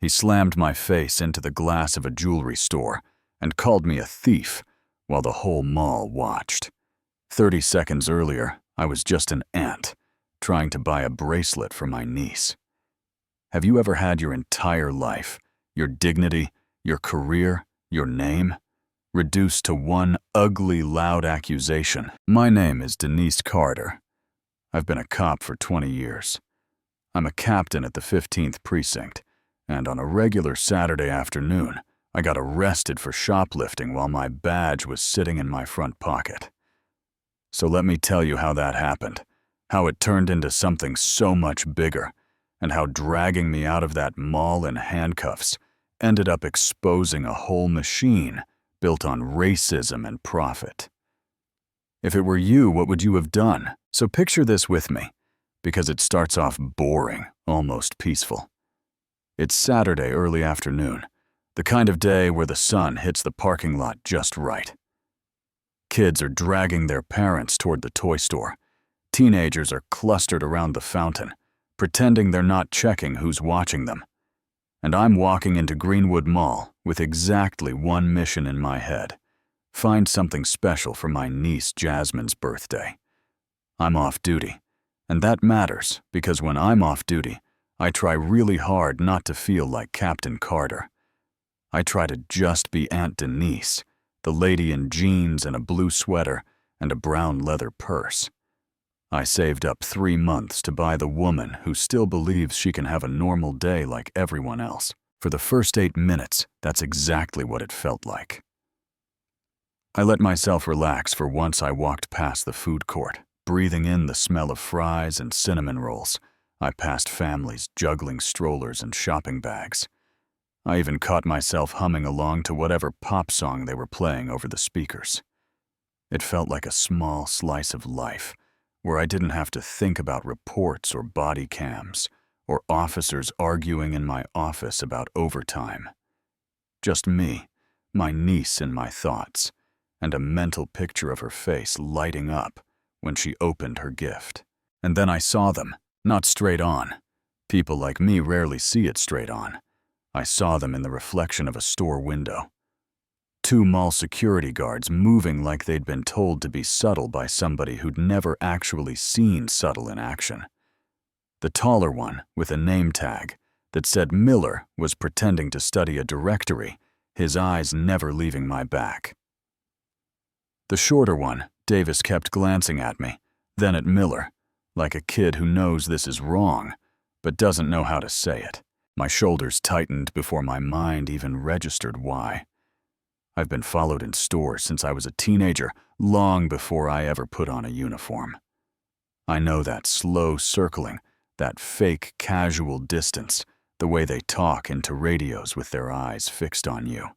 He slammed my face into the glass of a jewelry store and called me a thief while the whole mall watched. 30 seconds earlier, I was just an ant trying to buy a bracelet for my niece. Have you ever had your entire life, your dignity, your career, your name, reduced to one ugly, loud accusation? My name is Denise Carter. I've been a cop for 20 years. I'm a captain at the 15th Precinct, and on a regular Saturday afternoon, I got arrested for shoplifting while my badge was sitting in my front pocket. So let me tell you how that happened, how it turned into something so much bigger, and how dragging me out of that mall in handcuffs ended up exposing a whole machine built on racism and profit. If it were you, what would you have done? So picture this with me, because it starts off boring, almost peaceful. It's Saturday early afternoon, the kind of day where the sun hits the parking lot just right. Kids are dragging their parents toward the toy store. Teenagers are clustered around the fountain, pretending they're not checking who's watching them. And I'm walking into Greenwood Mall with exactly one mission in my head: find something special for my niece Jasmine's birthday. I'm off duty, and that matters because when I'm off duty, I try really hard not to feel like Captain Carter. I try to just be Aunt Denise, the lady in jeans and a blue sweater and a brown leather purse. I saved up 3 months to buy the woman who still believes she can have a normal day like everyone else. For the first 8 minutes, that's exactly what it felt like. I let myself relax for once I walked past the food court, breathing in the smell of fries and cinnamon rolls. I passed families juggling strollers and shopping bags. I even caught myself humming along to whatever pop song they were playing over the speakers. It felt like a small slice of life, where I didn't have to think about reports or body cams, or officers arguing in my office about overtime. Just me, my niece in my thoughts, and a mental picture of her face lighting up when she opened her gift. And then I saw them, not straight on. People like me rarely see it straight on. I saw them in the reflection of a store window. 2 mall security guards moving like they'd been told to be subtle by somebody who'd never actually seen subtle in action. The taller one, with a name tag that said Miller, was pretending to study a directory, his eyes never leaving my back. The shorter one, Davis, kept glancing at me, then at Miller, like a kid who knows this is wrong, but doesn't know how to say it. My shoulders tightened before my mind even registered why. I've been followed in stores since I was a teenager, long before I ever put on a uniform. I know that slow circling, that fake casual distance, the way they talk into radios with their eyes fixed on you.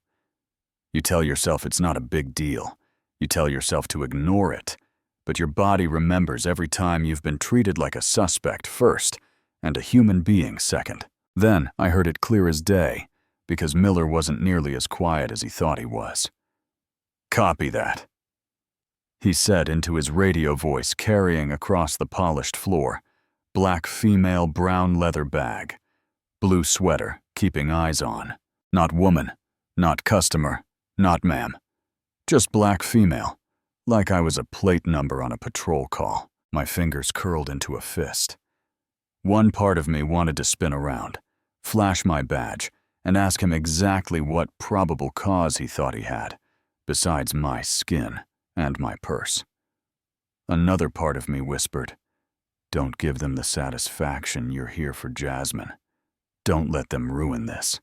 You tell yourself it's not a big deal. You tell yourself to ignore it, but your body remembers every time you've been treated like a suspect first and a human being second. Then I heard it clear as day, because Miller wasn't nearly as quiet as he thought he was. "Copy that," he said into his radio voice carrying across the polished floor. Black female brown leather bag. Blue sweater, keeping eyes on. Not woman, not customer, not ma'am. Just black female, like I was a plate number on a patrol call. My fingers curled into a fist. One part of me wanted to spin around, flash my badge, and ask him exactly what probable cause he thought he had, besides my skin and my purse. Another part of me whispered, "Don't give them the satisfaction you're here for Jasmine. Don't let them ruin this."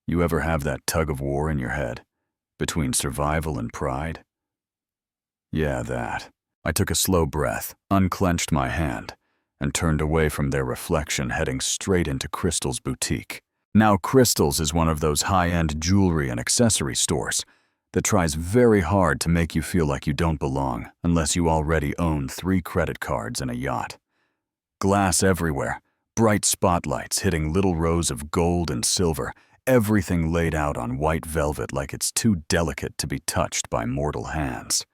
You ever have that tug of war in your head, between survival and pride? Yeah, that. I took a slow breath, unclenched my hand, and turned away from their reflection, heading straight into Crystal's boutique. Now, Crystal's is one of those high-end jewelry and accessory stores that tries very hard to make you feel like you don't belong unless you already own 3 credit cards and a yacht. Glass everywhere, bright spotlights hitting little rows of gold and silver, everything laid out on white velvet like it's too delicate to be touched by mortal hands.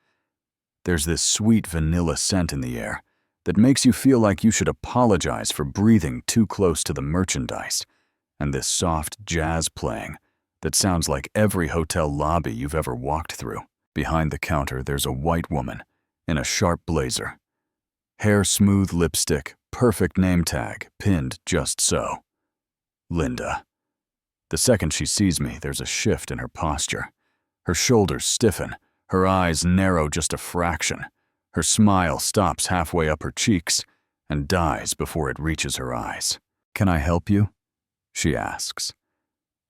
There's this sweet vanilla scent in the air that makes you feel like you should apologize for breathing too close to the merchandise, and this soft jazz playing that sounds like every hotel lobby you've ever walked through. Behind the counter, there's a white woman in a sharp blazer. Hair smooth, lipstick, perfect name tag, pinned just so. Linda. The second she sees me, there's a shift in her posture. Her shoulders stiffen, her eyes narrow just a fraction. Her smile stops halfway up her cheeks and dies before it reaches her eyes. "Can I help you?" she asks.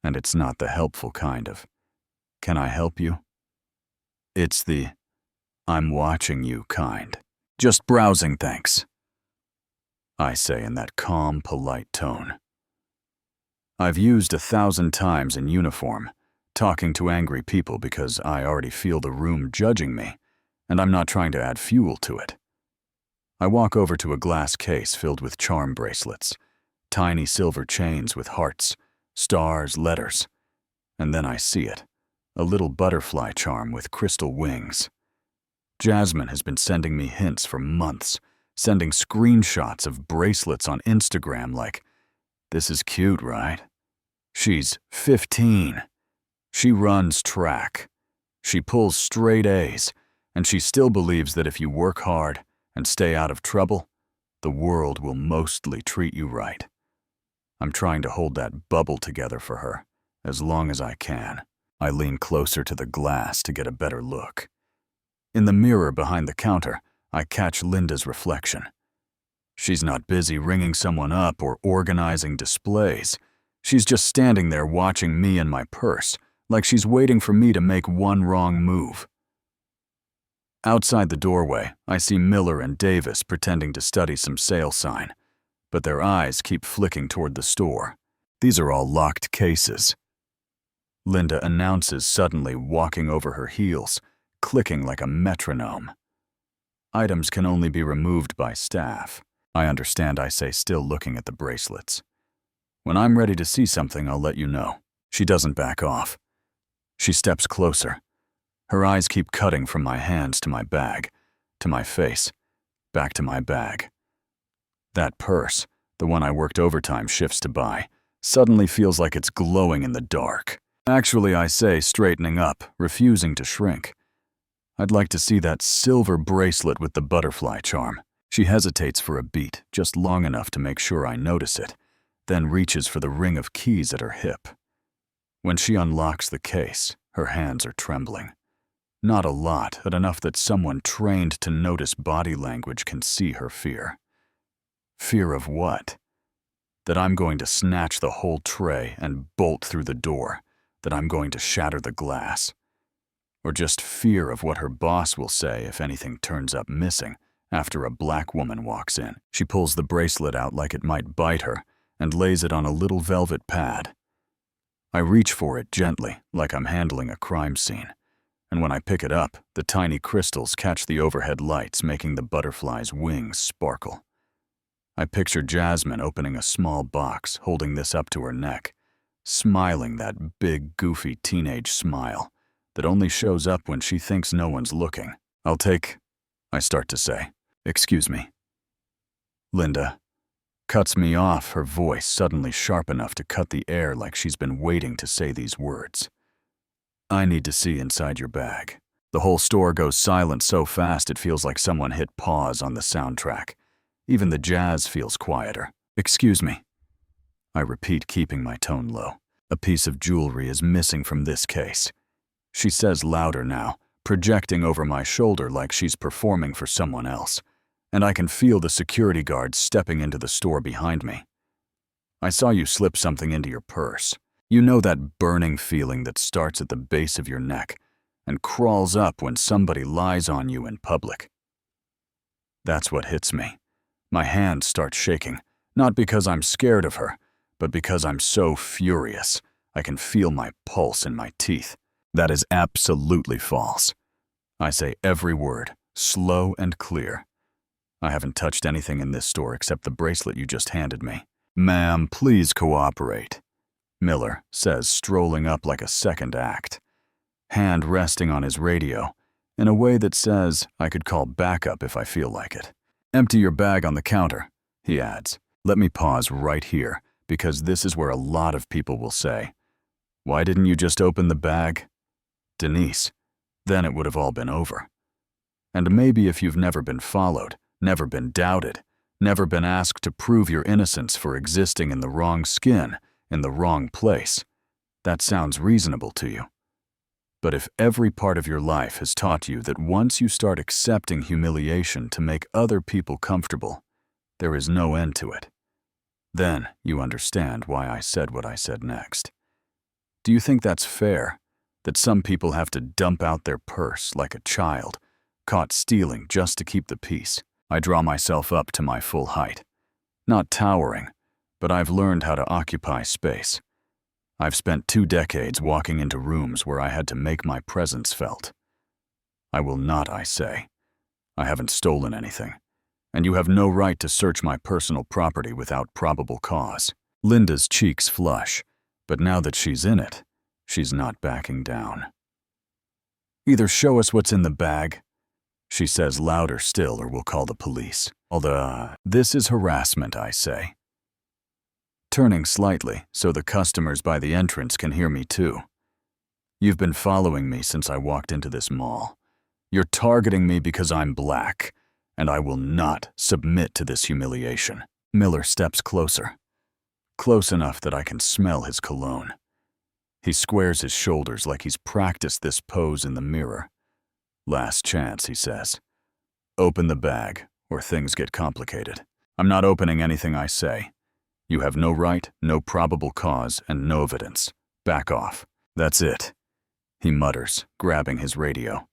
And it's not the helpful kind of, "Can I help you?" It's the, "I'm watching you" kind. "Just browsing, thanks," I say in that calm, polite tone. I've used 1,000 times in uniform, talking to angry people because I already feel the room judging me, and I'm not trying to add fuel to it. I walk over to a glass case filled with charm bracelets, tiny silver chains with hearts, stars, letters, and then I see it, a little butterfly charm with crystal wings. Jasmine has been sending me hints for months, sending screenshots of bracelets on Instagram like, "This is cute, right?" She's 15. She runs track. She pulls straight A's, and she still believes that if you work hard and stay out of trouble, the world will mostly treat you right. I'm trying to hold that bubble together for her as long as I can. I lean closer to the glass to get a better look. In the mirror behind the counter, I catch Linda's reflection. She's not busy ringing someone up or organizing displays. She's just standing there watching me and my purse, like she's waiting for me to make one wrong move. Outside the doorway, I see Miller and Davis pretending to study some sale sign, but their eyes keep flicking toward the store. These are all locked cases. Linda announces suddenly, walking over her heels, clicking like a metronome. Items can only be removed by staff. I understand, I say, still looking at the bracelets. "When I'm ready to see something, I'll let you know." She doesn't back off. She steps closer. Her eyes keep cutting from my hands to my bag, to my face, back to my bag. That purse, the one I worked overtime shifts to buy, suddenly feels like it's glowing in the dark. "Actually," I say, straightening up, refusing to shrink. "I'd like to see that silver bracelet with the butterfly charm." She hesitates for a beat, just long enough to make sure I notice it, then reaches for the ring of keys at her hip. When she unlocks the case, her hands are trembling. Not a lot, but enough that someone trained to notice body language can see her fear. Fear of what? That I'm going to snatch the whole tray and bolt through the door, that I'm going to shatter the glass. Or just fear of what her boss will say if anything turns up missing after a black woman walks in. She pulls the bracelet out like it might bite her and lays it on a little velvet pad. I reach for it gently, like I'm handling a crime scene, and when I pick it up, the tiny crystals catch the overhead lights, making the butterfly's wings sparkle. I picture Jasmine opening a small box, holding this up to her neck, smiling that big, goofy teenage smile that only shows up when she thinks no one's looking. "I'll take," I start to say. "Excuse me." Linda cuts me off, her voice suddenly sharp enough to cut the air like she's been waiting to say these words. "I need to see inside your bag." The whole store goes silent so fast it feels like someone hit pause on the soundtrack. Even the jazz feels quieter. "Excuse me," I repeat, keeping my tone low. "A piece of jewelry is missing from this case." She says louder now, projecting over my shoulder like she's performing for someone else, and I can feel the security guards stepping into the store behind me. "I saw you slip something into your purse. You know that burning feeling that starts at the base of your neck and crawls up when somebody lies on you in public?" That's what hits me. My hands start shaking, not because I'm scared of her, but because I'm so furious. I can feel my pulse in my teeth. "That is absolutely false." I say every word, slow and clear. "I haven't touched anything in this store except the bracelet you just handed me." "Ma'am, please cooperate," Miller says, strolling up like a second act, hand resting on his radio, in a way that says I could call backup if I feel like it. "Empty your bag on the counter," he adds. Let me pause right here, because this is where a lot of people will say, "Why didn't you just open the bag?" Denise, then it would have all been over. And maybe if you've never been followed, never been doubted, never been asked to prove your innocence for existing in the wrong skin, in the wrong place, that sounds reasonable to you. But if every part of your life has taught you that once you start accepting humiliation to make other people comfortable, there is no end to it, then you understand why I said what I said next. Do you think that's fair, that some people have to dump out their purse like a child, caught stealing just to keep the peace? I draw myself up to my full height. Not towering, but I've learned how to occupy space. I've spent 2 decades walking into rooms where I had to make my presence felt. I will not, I say. I haven't stolen anything, and you have no right to search my personal property without probable cause. Linda's cheeks flush, but now that she's in it, she's not backing down. "Either show us what's in the bag," she says louder still, "or we'll call the police." This is harassment, I say, turning slightly so the customers by the entrance can hear me too. "You've been following me since I walked into this mall. You're targeting me because I'm black, and I will not submit to this humiliation." Miller steps closer, close enough that I can smell his cologne. He squares his shoulders like he's practiced this pose in the mirror. "Last chance," he says. "Open the bag, or things get complicated." "I'm not opening anything," I say. "You have no right, no probable cause, and no evidence. Back off." "That's it," he mutters, grabbing his radio.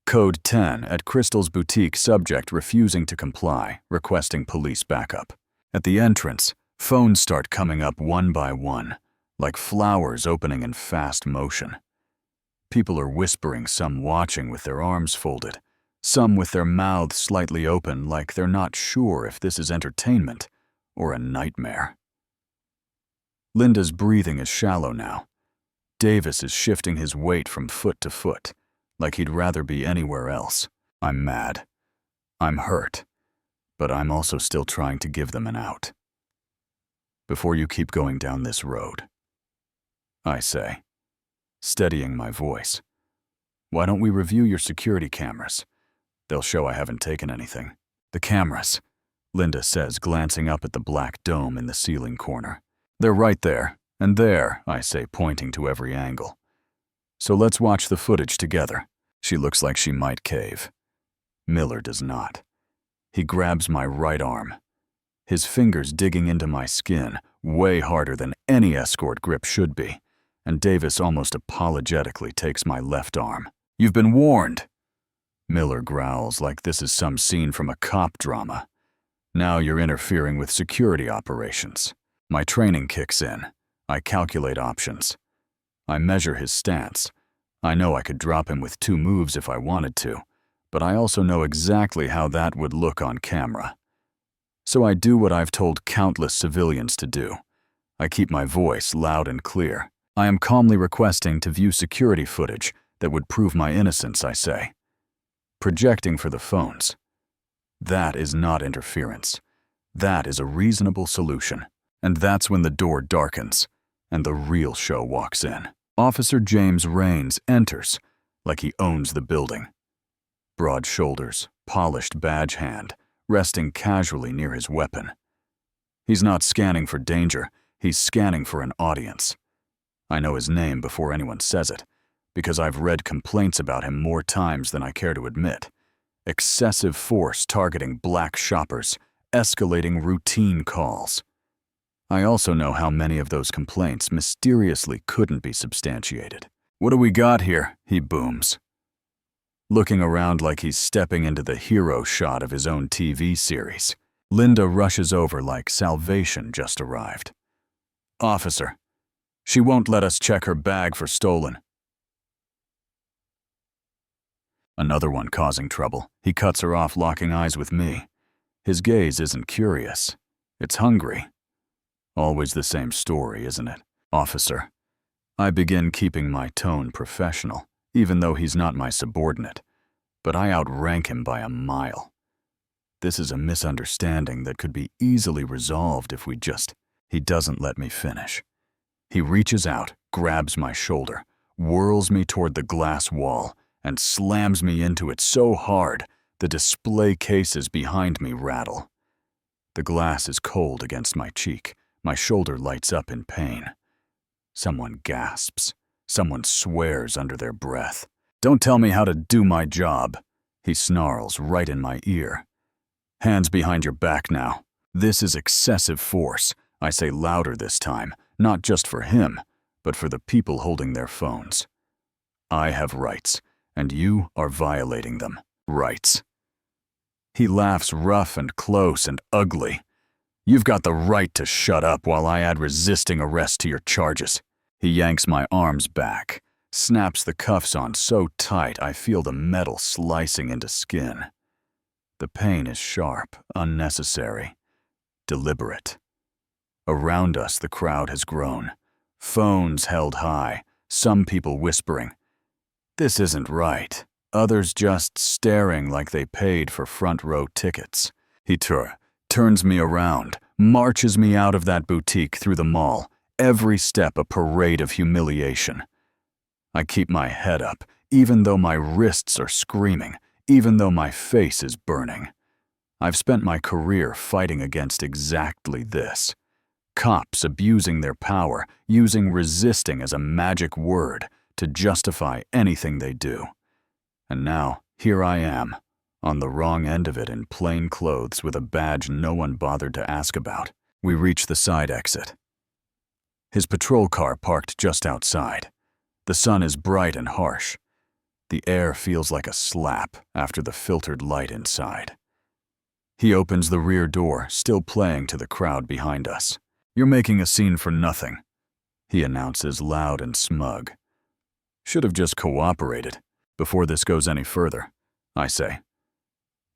"Code 10 at Crystal's boutique, subject refusing to comply, requesting police backup." At the entrance, phones start coming up one by one, like flowers opening in fast motion. People are whispering, some watching with their arms folded, some with their mouths slightly open like they're not sure if this is entertainment or a nightmare. Linda's breathing is shallow now. Davis is shifting his weight from foot to foot, like he'd rather be anywhere else. I'm mad. I'm hurt. But I'm also still trying to give them an out. "Before you keep going down this road," I say, steadying my voice, "why don't we review your security cameras? They'll show I haven't taken anything." "The cameras," Linda says, glancing up at the black dome in the ceiling corner. "They're right there, and there," I say, pointing to every angle. "So let's watch the footage together." She looks like she might cave. Miller does not. He grabs my right arm, his fingers digging into my skin, way harder than any escort grip should be, and Davis almost apologetically takes my left arm. "You've been warned," Miller growls like this is some scene from a cop drama. "Now you're interfering with security operations." My training kicks in. I calculate options. I measure his stance. I know I could drop him with 2 moves if I wanted to, but I also know exactly how that would look on camera. So I do what I've told countless civilians to do. I keep my voice loud and clear. I am calmly requesting to view security footage that would prove my innocence, I say. Projecting for the phones. That is not interference. That is a reasonable solution. And that's when the door darkens, and the real show walks in. Officer James Raines enters, like he owns the building. Broad shoulders, polished badge hand, resting casually near his weapon. He's not scanning for danger, he's scanning for an audience. I know his name before anyone says it, because I've read complaints about him more times than I care to admit. Excessive force targeting black shoppers, escalating routine calls. I also know how many of those complaints mysteriously couldn't be substantiated. "What do we got here?" he booms, looking around like he's stepping into the hero shot of his own TV series. Linda rushes over like salvation just arrived. "Officer, she won't let us check her bag for stolen." Another one causing trouble. He cuts her off, locking eyes with me. His gaze isn't curious. It's hungry. Always the same story, isn't it? "Officer." I begin keeping my tone professional, even though he's not my subordinate, but I outrank him by a mile. This is a misunderstanding that could be easily resolved if we just He doesn't let me finish. He reaches out, grabs my shoulder, whirls me toward the glass wall, and slams me into it so hard the display cases behind me rattle. The glass is cold against my cheek. My shoulder lights up in pain. Someone gasps. Someone swears under their breath. "Don't tell me how to do my job," he snarls right in my ear. "Hands behind your back now. This is excessive force," I say louder this time, not just for him, but for the people holding their phones. "I have rights, and you are violating them. Rights." He laughs rough and close and ugly. "You've got the right to shut up while I add resisting arrest to your charges." He yanks my arms back, snaps the cuffs on so tight I feel the metal slicing into skin. The pain is sharp, unnecessary, deliberate. Around us, the crowd has grown. Phones held high, some people whispering, "This isn't right." Others just staring like they paid for front-row tickets. He turns me around, marches me out of that boutique through the mall, every step a parade of humiliation. I keep my head up, even though my wrists are screaming, even though my face is burning. I've spent my career fighting against exactly this. Cops abusing their power, using resisting as a magic word to justify anything they do. And now, here I am, on the wrong end of it in plain clothes with a badge no one bothered to ask about. We reach the side exit. His patrol car parked just outside. The sun is bright and harsh. The air feels like a slap after the filtered light inside. He opens the rear door, still playing to the crowd behind us. "You're making a scene for nothing," he announces loud and smug. "Should have just cooperated before this goes any further," I say,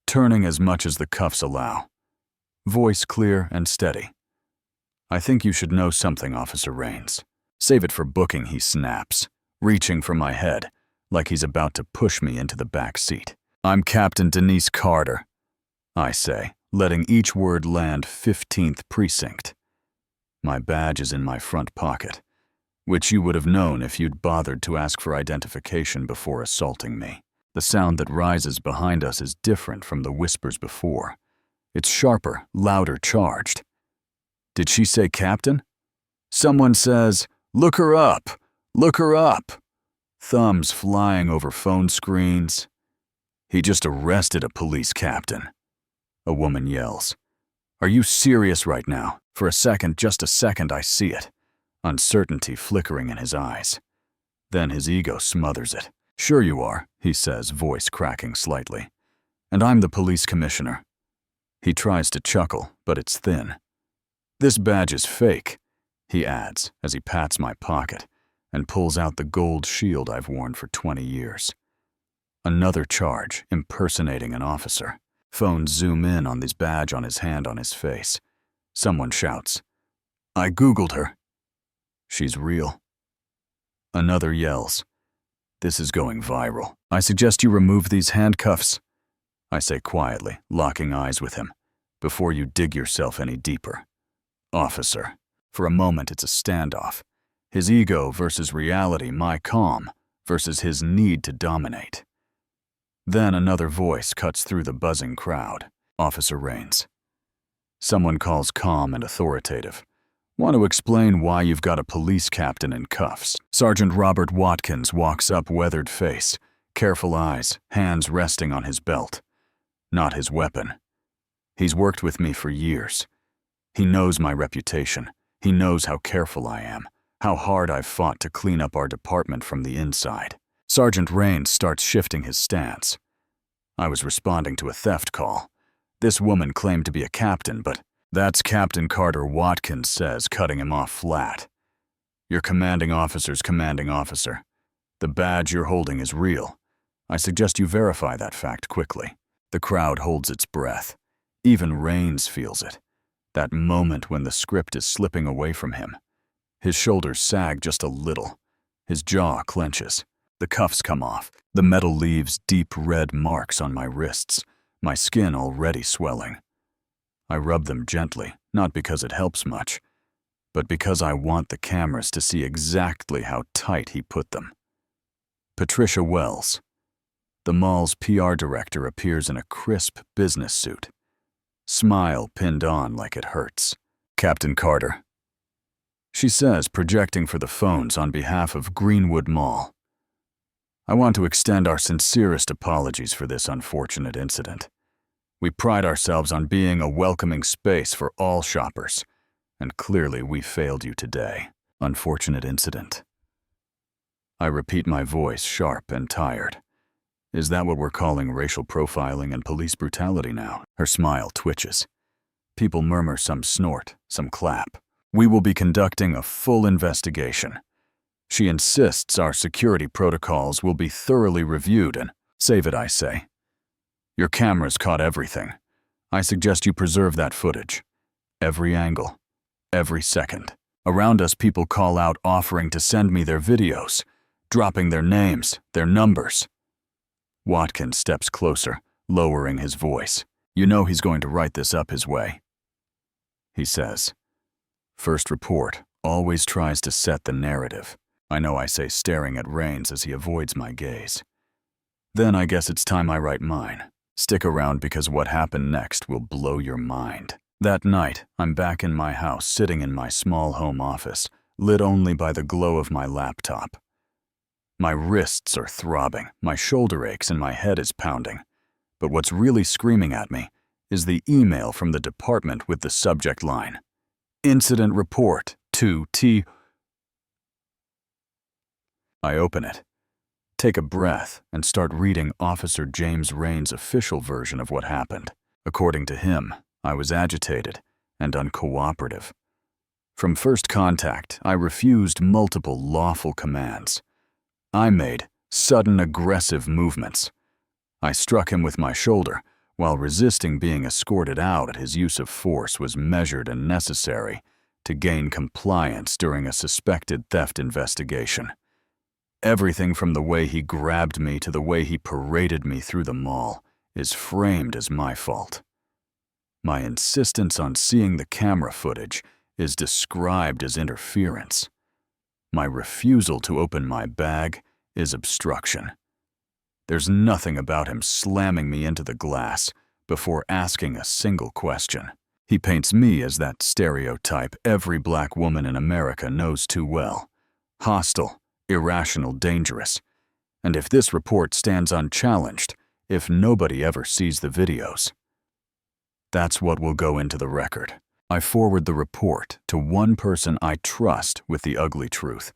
turning as much as the cuffs allow. Voice clear and steady. "I think you should know something, Officer Rains." "Save it for booking," he snaps, reaching for my head, like he's about to push me into the back seat. "I'm Captain Denise Carter," I say, letting each word land 15th Precinct. My badge is in my front pocket, which you would have known if you'd bothered to ask for identification before assaulting me. The sound that rises behind us is different from the whispers before. It's sharper, louder charged. Did she say captain? Someone says, "Look her up! Look her up!" Thumbs flying over phone screens. "He just arrested a police captain," a woman yells. "Are you serious right now?" For a second, just a second, I see it. Uncertainty flickering in his eyes. Then his ego smothers it. "Sure you are," he says, voice cracking slightly. "And I'm the police commissioner." He tries to chuckle, but it's thin. "This badge is fake," he adds as he pats my pocket and pulls out the gold shield I've worn for 20 years. Another charge, impersonating an officer. Phones zoom in on this badge on his hand on his face. Someone shouts, "I Googled her. She's real." Another yells, "This is going viral. I suggest you remove these handcuffs," I say quietly, locking eyes with him, "before you dig yourself any deeper." "Officer." For a moment it's a standoff. His ego versus reality, my calm versus his need to dominate. Then another voice cuts through the buzzing crowd. Officer Rains. Someone calls calm and authoritative. "Want to explain why you've got a police captain in cuffs?" Sergeant Robert Watkins walks up, weathered face, careful eyes, hands resting on his belt. Not his weapon. He's worked with me for years. He knows my reputation. He knows how careful I am, how hard I've fought to clean up our department from the inside. Sergeant Rains starts shifting his stance. "I was responding to a theft call. This woman claimed to be a captain, but that's Captain Carter," Watkins says, cutting him off flat. "Your commanding officer's commanding officer. The badge you're holding is real. I suggest you verify that fact quickly." The crowd holds its breath. Even Rains feels it. That moment when the script is slipping away from him. His shoulders sag just a little. His jaw clenches. The cuffs come off. The metal leaves deep red marks on my wrists, my skin already swelling. I rub them gently, not because it helps much, but because I want the cameras to see exactly how tight he put them. Patricia Wells, the mall's PR director, appears in a crisp business suit, smile pinned on like it hurts. Captain Carter, she says, projecting for the phones on behalf of Greenwood Mall. I want to extend our sincerest apologies for this unfortunate incident. We pride ourselves on being a welcoming space for all shoppers, and clearly we failed you today. Unfortunate incident. I repeat, my voice sharp and tired. Is that what we're calling racial profiling and police brutality now? Her smile twitches. People murmur, some snort, some clap. We will be conducting a full investigation. She insists our security protocols will be thoroughly reviewed and save it, I say. Your cameras caught everything. I suggest you preserve that footage. Every angle, every second. Around us, people call out offering to send me their videos, dropping their names, their numbers. Watkins steps closer, lowering his voice. You know he's going to write this up his way. He says. First report always tries to set the narrative. I know, I say, staring at Rains as he avoids my gaze. Then I guess it's time I write mine. Stick around because what happened next will blow your mind. That night, I'm back in my house, sitting in my small home office, lit only by the glow of my laptop. My wrists are throbbing, my shoulder aches, and my head is pounding. But what's really screaming at me is the email from the department with the subject line, Incident Report to T. I open it, take a breath, and start reading Officer James Rains' official version of what happened. According to him, I was agitated and uncooperative. From first contact, I refused multiple lawful commands. I made sudden aggressive movements. I struck him with my shoulder, while resisting being escorted out. His use of force was measured and necessary to gain compliance during a suspected theft investigation. Everything from the way he grabbed me to the way he paraded me through the mall is framed as my fault. My insistence on seeing the camera footage is described as interference. My refusal to open my bag is obstruction. There's nothing about him slamming me into the glass before asking a single question. He paints me as that stereotype every black woman in America knows too well. Hostile, irrational, dangerous. And if this report stands unchallenged, if nobody ever sees the videos, that's what will go into the record. I forward the report to one person I trust with the ugly truth.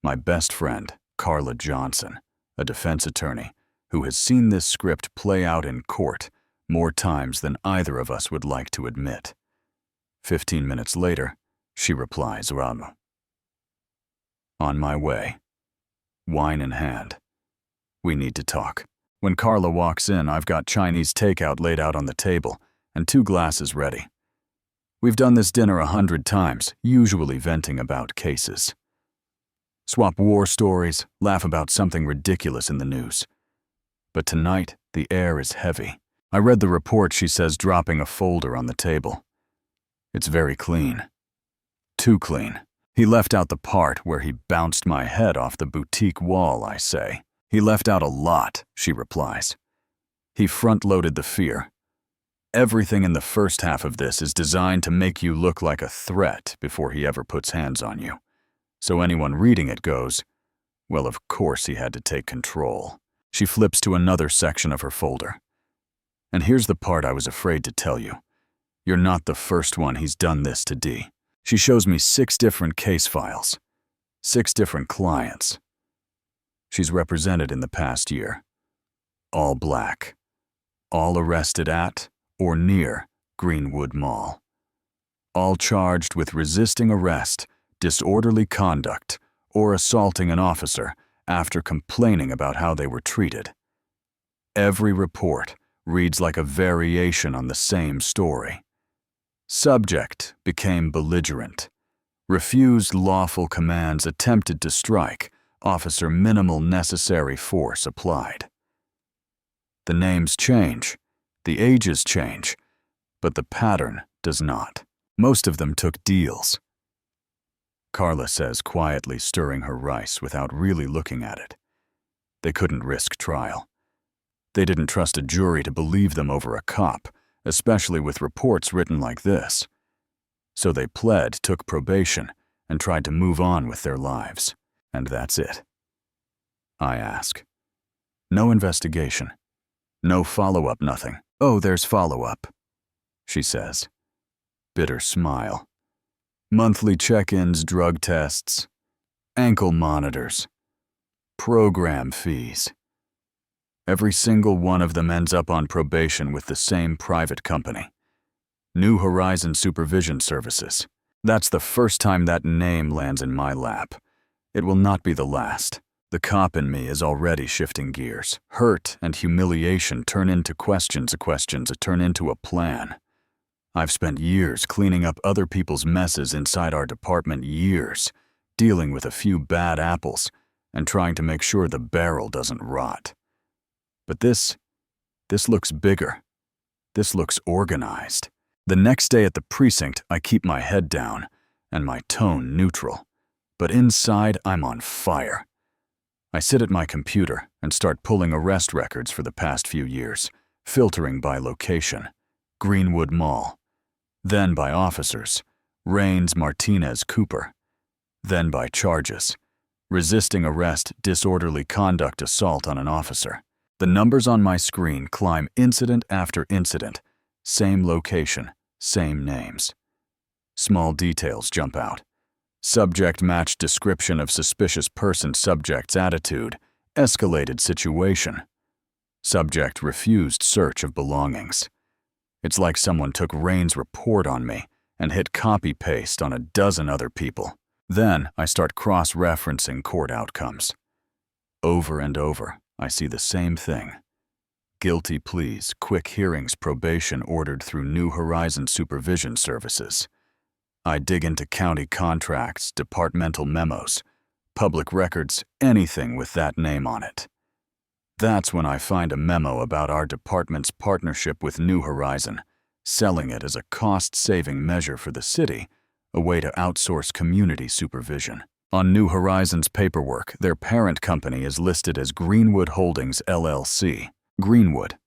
My best friend, Carla Johnson, a defense attorney who has seen this script play out in court more times than either of us would like to admit. 15 minutes later, she replies, Rama. On my way. Wine in hand. We need to talk. When Carla walks in, I've got Chinese takeout laid out on the table and 2 glasses ready. We've done this dinner 100 times, usually venting about cases. Swap war stories, laugh about something ridiculous in the news. But tonight, the air is heavy. I read the report, she says, dropping a folder on the table. It's very clean. Too clean. He left out the part where he bounced my head off the boutique wall, I say. He left out a lot, she replies. He front-loaded the fear. Everything in the first half of this is designed to make you look like a threat before he ever puts hands on you. So anyone reading it goes, well, of course he had to take control. She flips to another section of her folder. And here's the part I was afraid to tell you. You're not the first one he's done this to, D. She shows me 6 different case files, 6 different clients she's represented in the past year. All black. All arrested at or near Greenwood Mall. All charged with resisting arrest, disorderly conduct, or assaulting an officer after complaining about how they were treated. Every report reads like a variation on the same story. Subject became belligerent. Refused lawful commands, attempted to strike. Officer minimal necessary force applied. The names change, the ages change, but the pattern does not. Most of them took deals. Carla says, quietly stirring her rice without really looking at it. They couldn't risk trial. They didn't trust a jury to believe them over a cop, especially with reports written like this. So they pled, took probation, and tried to move on with their lives. And that's it. I ask. No investigation. No follow-up, nothing. Oh, there's follow-up, she says. Bitter smile. Monthly check-ins, drug tests, ankle monitors, program fees. Every single one of them ends up on probation with the same private company. New Horizon Supervision Services. That's the first time that name lands in my lap. It will not be the last. The cop in me is already shifting gears. Hurt and humiliation turn into questions turn into a plan. I've spent years cleaning up other people's messes inside our department, years, dealing with a few bad apples and trying to make sure the barrel doesn't rot. But this looks bigger. This looks organized. The next day at the precinct, I keep my head down and my tone neutral. But inside, I'm on fire. I sit at my computer and start pulling arrest records for the past few years, filtering by location. Greenwood Mall. Then by officers. Raines, Martinez, Cooper. Then by charges. Resisting arrest, disorderly conduct, assault on an officer. The numbers on my screen climb incident after incident. Same location, same names. Small details jump out. Subject matched description of suspicious person, subject's attitude, escalated situation. Subject refused search of belongings. It's like someone took Raines' report on me and hit copy-paste on a dozen other people. Then I start cross-referencing court outcomes. Over and over, I see the same thing. Guilty pleas, quick hearings, probation ordered through New Horizon Supervision Services. I dig into county contracts, departmental memos, public records, anything with that name on it. That's when I find a memo about our department's partnership with New Horizon, selling it as a cost-saving measure for the city, a way to outsource community supervision. On New Horizon's paperwork, their parent company is listed as Greenwood Holdings, LLC. Greenwood,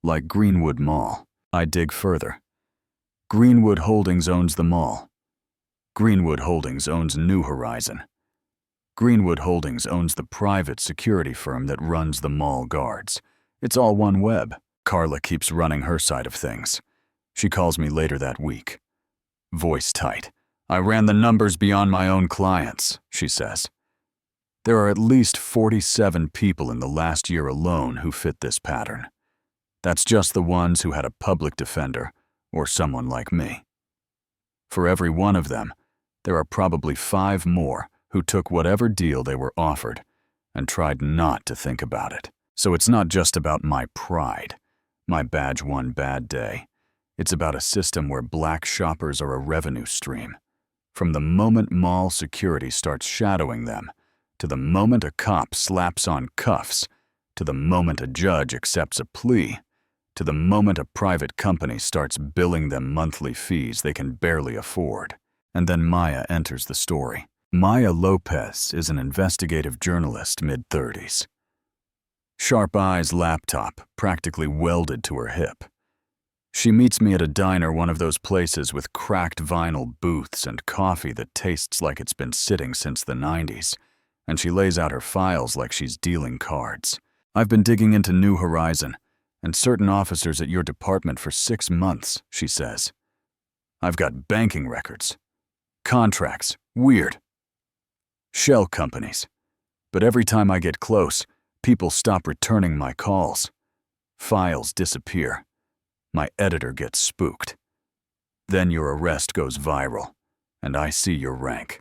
like Greenwood Mall. I dig further. Greenwood Holdings owns the mall. Greenwood Holdings owns New Horizon. Greenwood Holdings owns the private security firm that runs the mall guards. It's all one web. Carla keeps running her side of things. She calls me later that week. Voice tight. I ran the numbers beyond my own clients, she says. There are at least 47 people in the last year alone who fit this pattern. That's just the ones who had a public defender or someone like me. For every one of them, there are probably 5 more who took whatever deal they were offered and tried not to think about it. So it's not just about my pride, my badge one bad day. It's about a system where black shoppers are a revenue stream. From the moment mall security starts shadowing them, to the moment a cop slaps on cuffs, to the moment a judge accepts a plea, to the moment a private company starts billing them monthly fees they can barely afford. And then Maya enters the story. Maya Lopez is an investigative journalist, mid-30s. Sharp eyes, laptop, practically welded to her hip. She meets me at a diner, one of those places with cracked vinyl booths and coffee that tastes like it's been sitting since the 90s, and she lays out her files like she's dealing cards. I've been digging into New Horizon and certain officers at your department for 6 months, she says. I've got banking records, contracts, weird. Shell companies. But every time I get close, people stop returning my calls. Files disappear. My editor gets spooked. Then your arrest goes viral, and I see your rank.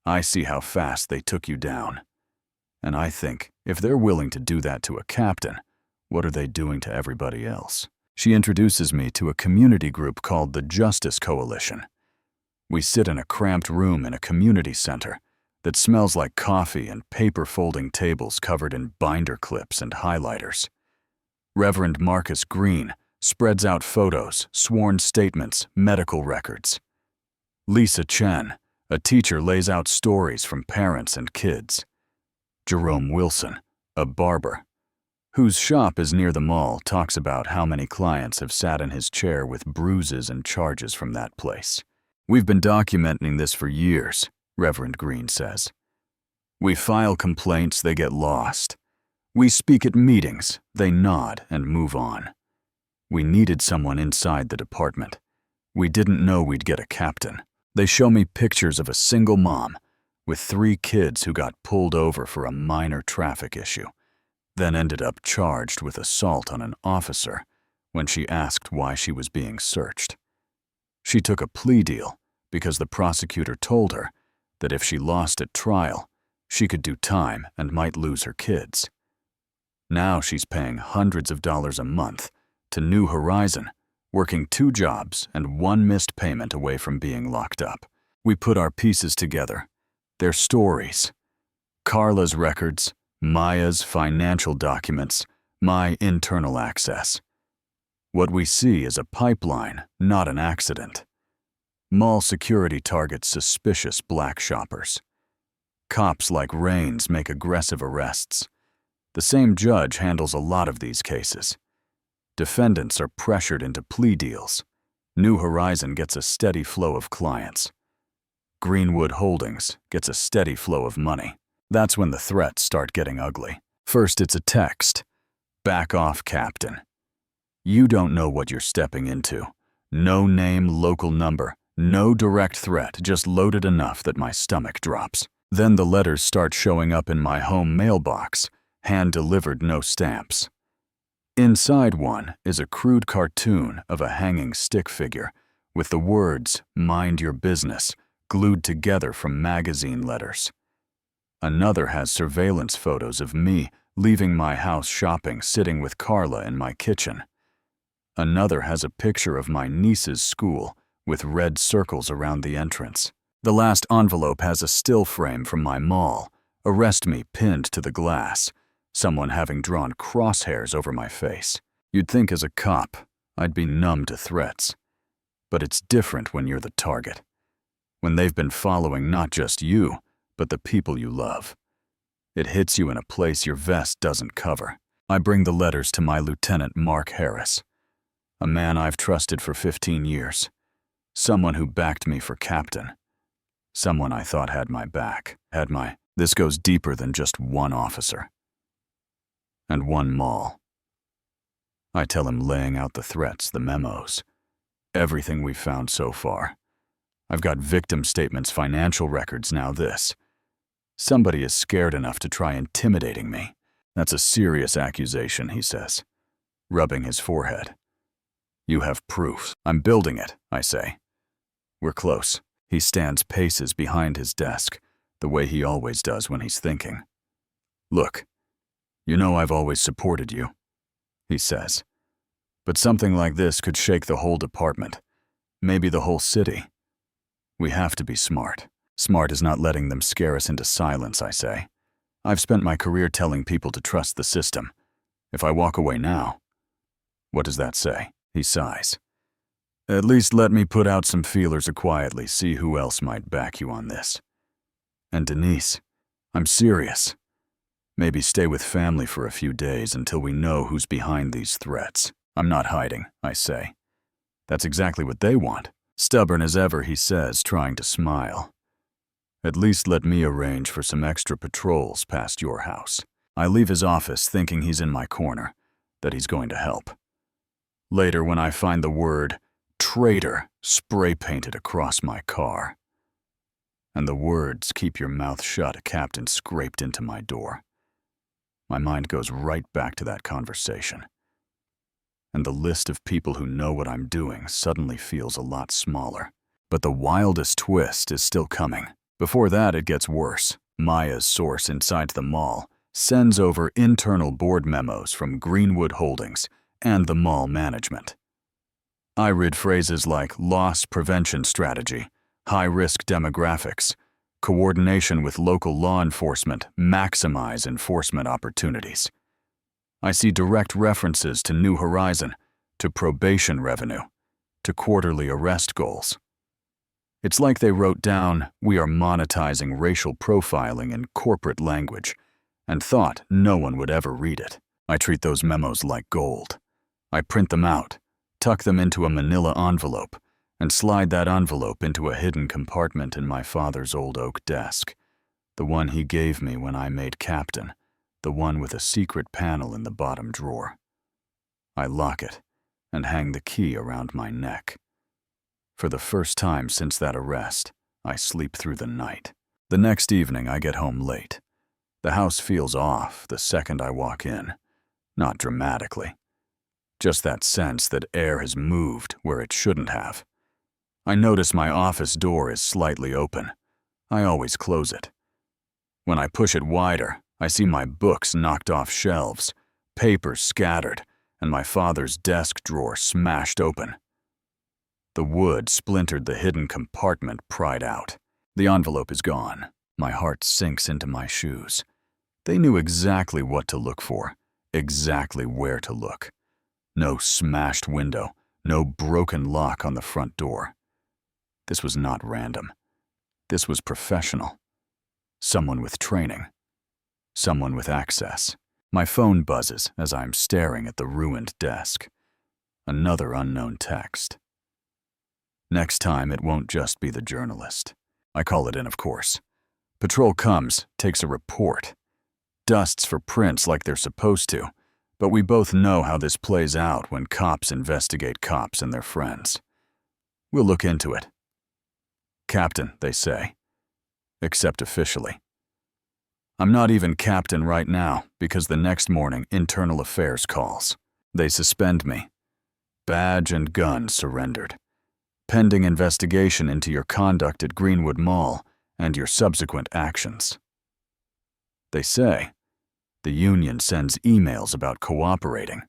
I see how fast they took you down. And I think, if they're willing to do that to a captain, what are they doing to everybody else? She introduces me to a community group called the Justice Coalition. We sit in a cramped room in a community center that smells like coffee and paper folding tables covered in binder clips and highlighters. Reverend Marcus Green spreads out photos, sworn statements, medical records. Lisa Chen, A teacher lays out stories from parents and kids. Jerome Wilson, a barber, whose shop is near the mall, talks about how many clients have sat in his chair with bruises and charges from that place. "We've been documenting this for years," Reverend Green says. "We file complaints, they get lost. We speak at meetings, they nod and move on. We needed someone inside the department. We didn't know we'd get a captain." They show me pictures of a single mom with 3 kids who got pulled over for a minor traffic issue, then ended up charged with assault on an officer when she asked why she was being searched. She took a plea deal because the prosecutor told her that if she lost at trial, she could do time and might lose her kids. Now she's paying hundreds of dollars a month to New Horizon, working 2 jobs and 1 missed payment away from being locked up. We put our pieces together. Their stories. Carla's records, Maya's financial documents, my internal access. What we see is a pipeline, not an accident. Mall security targets suspicious black shoppers. Cops like Rains make aggressive arrests. The same judge handles a lot of these cases. Defendants are pressured into plea deals. New Horizon gets a steady flow of clients. Greenwood Holdings gets a steady flow of money. That's when the threats start getting ugly. First, it's a text. "Back off, Captain. You don't know what you're stepping into. No name, local number, no direct threat, just loaded enough that my stomach drops." Then the letters start showing up in my home mailbox, hand-delivered, no stamps. Inside one is a crude cartoon of a hanging stick figure with the words, "Mind your business," glued together from magazine letters. Another has surveillance photos of me leaving my house shopping, sitting with Carla in my kitchen. Another has a picture of my niece's school with red circles around the entrance. The last envelope has a still frame from my mall, "Arrest me" pinned to the glass, someone having drawn crosshairs over my face. You'd think as a cop, I'd be numb to threats. But it's different when you're the target. When they've been following not just you, but the people you love. It hits you in a place your vest doesn't cover. I bring the letters to my Lieutenant Mark Harris, a man I've trusted for 15 years. Someone who backed me for captain. Someone I thought had my back. This goes deeper than just one officer. And one mall. I tell him, laying out the threats, the memos, everything we've found so far. I've got victim statements, financial records, now this. Somebody is scared enough to try intimidating me. That's a serious accusation, he says, rubbing his forehead. You have proof. I'm building it, I say. We're close. He stands paces behind his desk, the way he always does when he's thinking. Look. You know I've always supported you, he says. But something like this could shake the whole department, maybe the whole city. We have to be smart. Smart is not letting them scare us into silence, I say. I've spent my career telling people to trust the system. If I walk away now, what does that say? He sighs. At least let me put out some feelers quietly, see who else might back you on this. And Denise, I'm serious. Maybe stay with family for a few days until we know who's behind these threats. I'm not hiding, I say. That's exactly what they want. Stubborn as ever, he says, trying to smile. At least let me arrange for some extra patrols past your house. I leave his office thinking he's in my corner, that he's going to help. Later, when I find the word traitor spray-painted across my car, and the words, "Keep your mouth shut," Captain, scraped into my door. My mind goes right back to that conversation. And the list of people who know what I'm doing suddenly feels a lot smaller. But the wildest twist is still coming. Before that, it gets worse. Maya's source inside the mall sends over internal board memos from Greenwood Holdings and the mall management. I read phrases like loss prevention strategy, high-risk demographics, coordination with local law enforcement, maximize enforcement opportunities. I see direct references to New Horizon, to probation revenue, to quarterly arrest goals. It's like they wrote down, "We are monetizing racial profiling in corporate language," and thought no one would ever read it. I treat those memos like gold. I print them out, tuck them into a manila envelope, and slide that envelope into a hidden compartment in my father's old oak desk, the one he gave me when I made captain, the one with a secret panel in the bottom drawer. I lock it and hang the key around my neck. For the first time since that arrest, I sleep through the night. The next evening, I get home late. The house feels off the second I walk in. Not dramatically. Just that sense that air has moved where it shouldn't have. I notice my office door is slightly open. I always close it. When I push it wider, I see my books knocked off shelves, papers scattered, and my father's desk drawer smashed open. The wood splintered the hidden compartment pried out. The envelope is gone. My heart sinks into my shoes. They knew exactly what to look for, exactly where to look. No smashed window, no broken lock on the front door. This was not random. This was professional. Someone with training. Someone with access. My phone buzzes as I'm staring at the ruined desk. Another unknown text. Next time, it won't just be the journalist. I call it in, of course. Patrol comes, takes a report. Dusts for prints like they're supposed to, but we both know how this plays out when cops investigate cops and their friends. We'll look into it. Captain, they say. Except officially. I'm not even captain right now because the next morning Internal Affairs calls. They suspend me. Badge and gun surrendered. Pending investigation into your conduct at Greenwood Mall and your subsequent actions. They say the union sends emails about cooperating.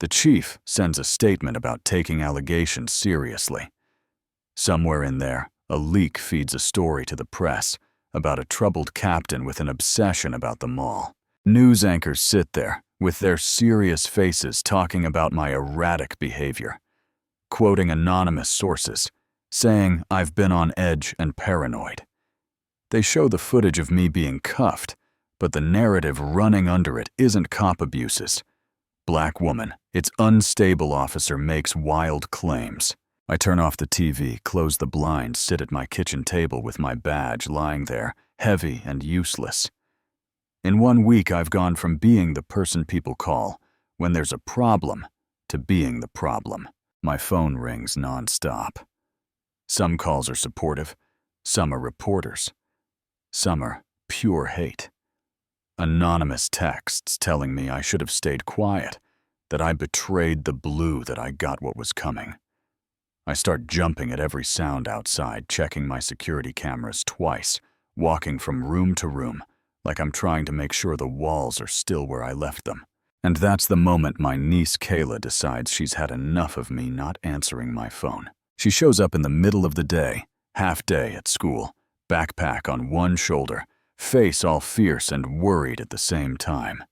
The chief sends a statement about taking allegations seriously. Somewhere in there, a leak feeds a story to the press about a troubled captain with an obsession about the mall. News anchors sit there with their serious faces talking about my erratic behavior, quoting anonymous sources, saying I've been on edge and paranoid. They show the footage of me being cuffed, but the narrative running under it isn't cop abuses. Black woman, its unstable officer makes wild claims. I turn off the TV, close the blinds, sit at my kitchen table with my badge lying there, heavy and useless. In 1 week, I've gone from being the person people call when there's a problem to being the problem. My phone rings nonstop. Some calls are supportive, some are reporters, some are pure hate. Anonymous texts telling me I should have stayed quiet, that I betrayed the blue that I got what was coming. I start jumping at every sound outside, checking my security cameras twice, walking from room to room, like I'm trying to make sure the walls are still where I left them. And that's the moment my niece Kayla decides she's had enough of me not answering my phone. She shows up in the middle of the day, half day at school, backpack on one shoulder, face all fierce and worried at the same time.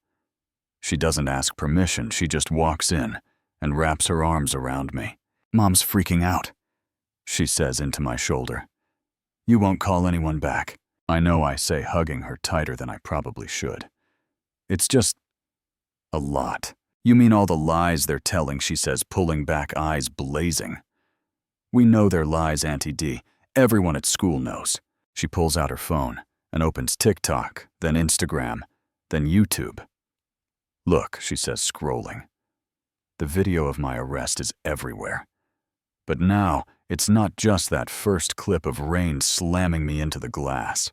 She doesn't ask permission, she just walks in and wraps her arms around me. "Mom's freaking out," she says into my shoulder. "You won't call anyone back." I know I say, hugging her tighter than I probably should. "It's just a lot." "You mean all the lies they're telling," she says, pulling back, eyes blazing. "We know they're lies, Auntie D. Everyone at school knows." She pulls out her phone and opens TikTok, then Instagram, then YouTube. "Look," she says, scrolling. The video of my arrest is everywhere. But now, it's not just that first clip of rain slamming me into the glass.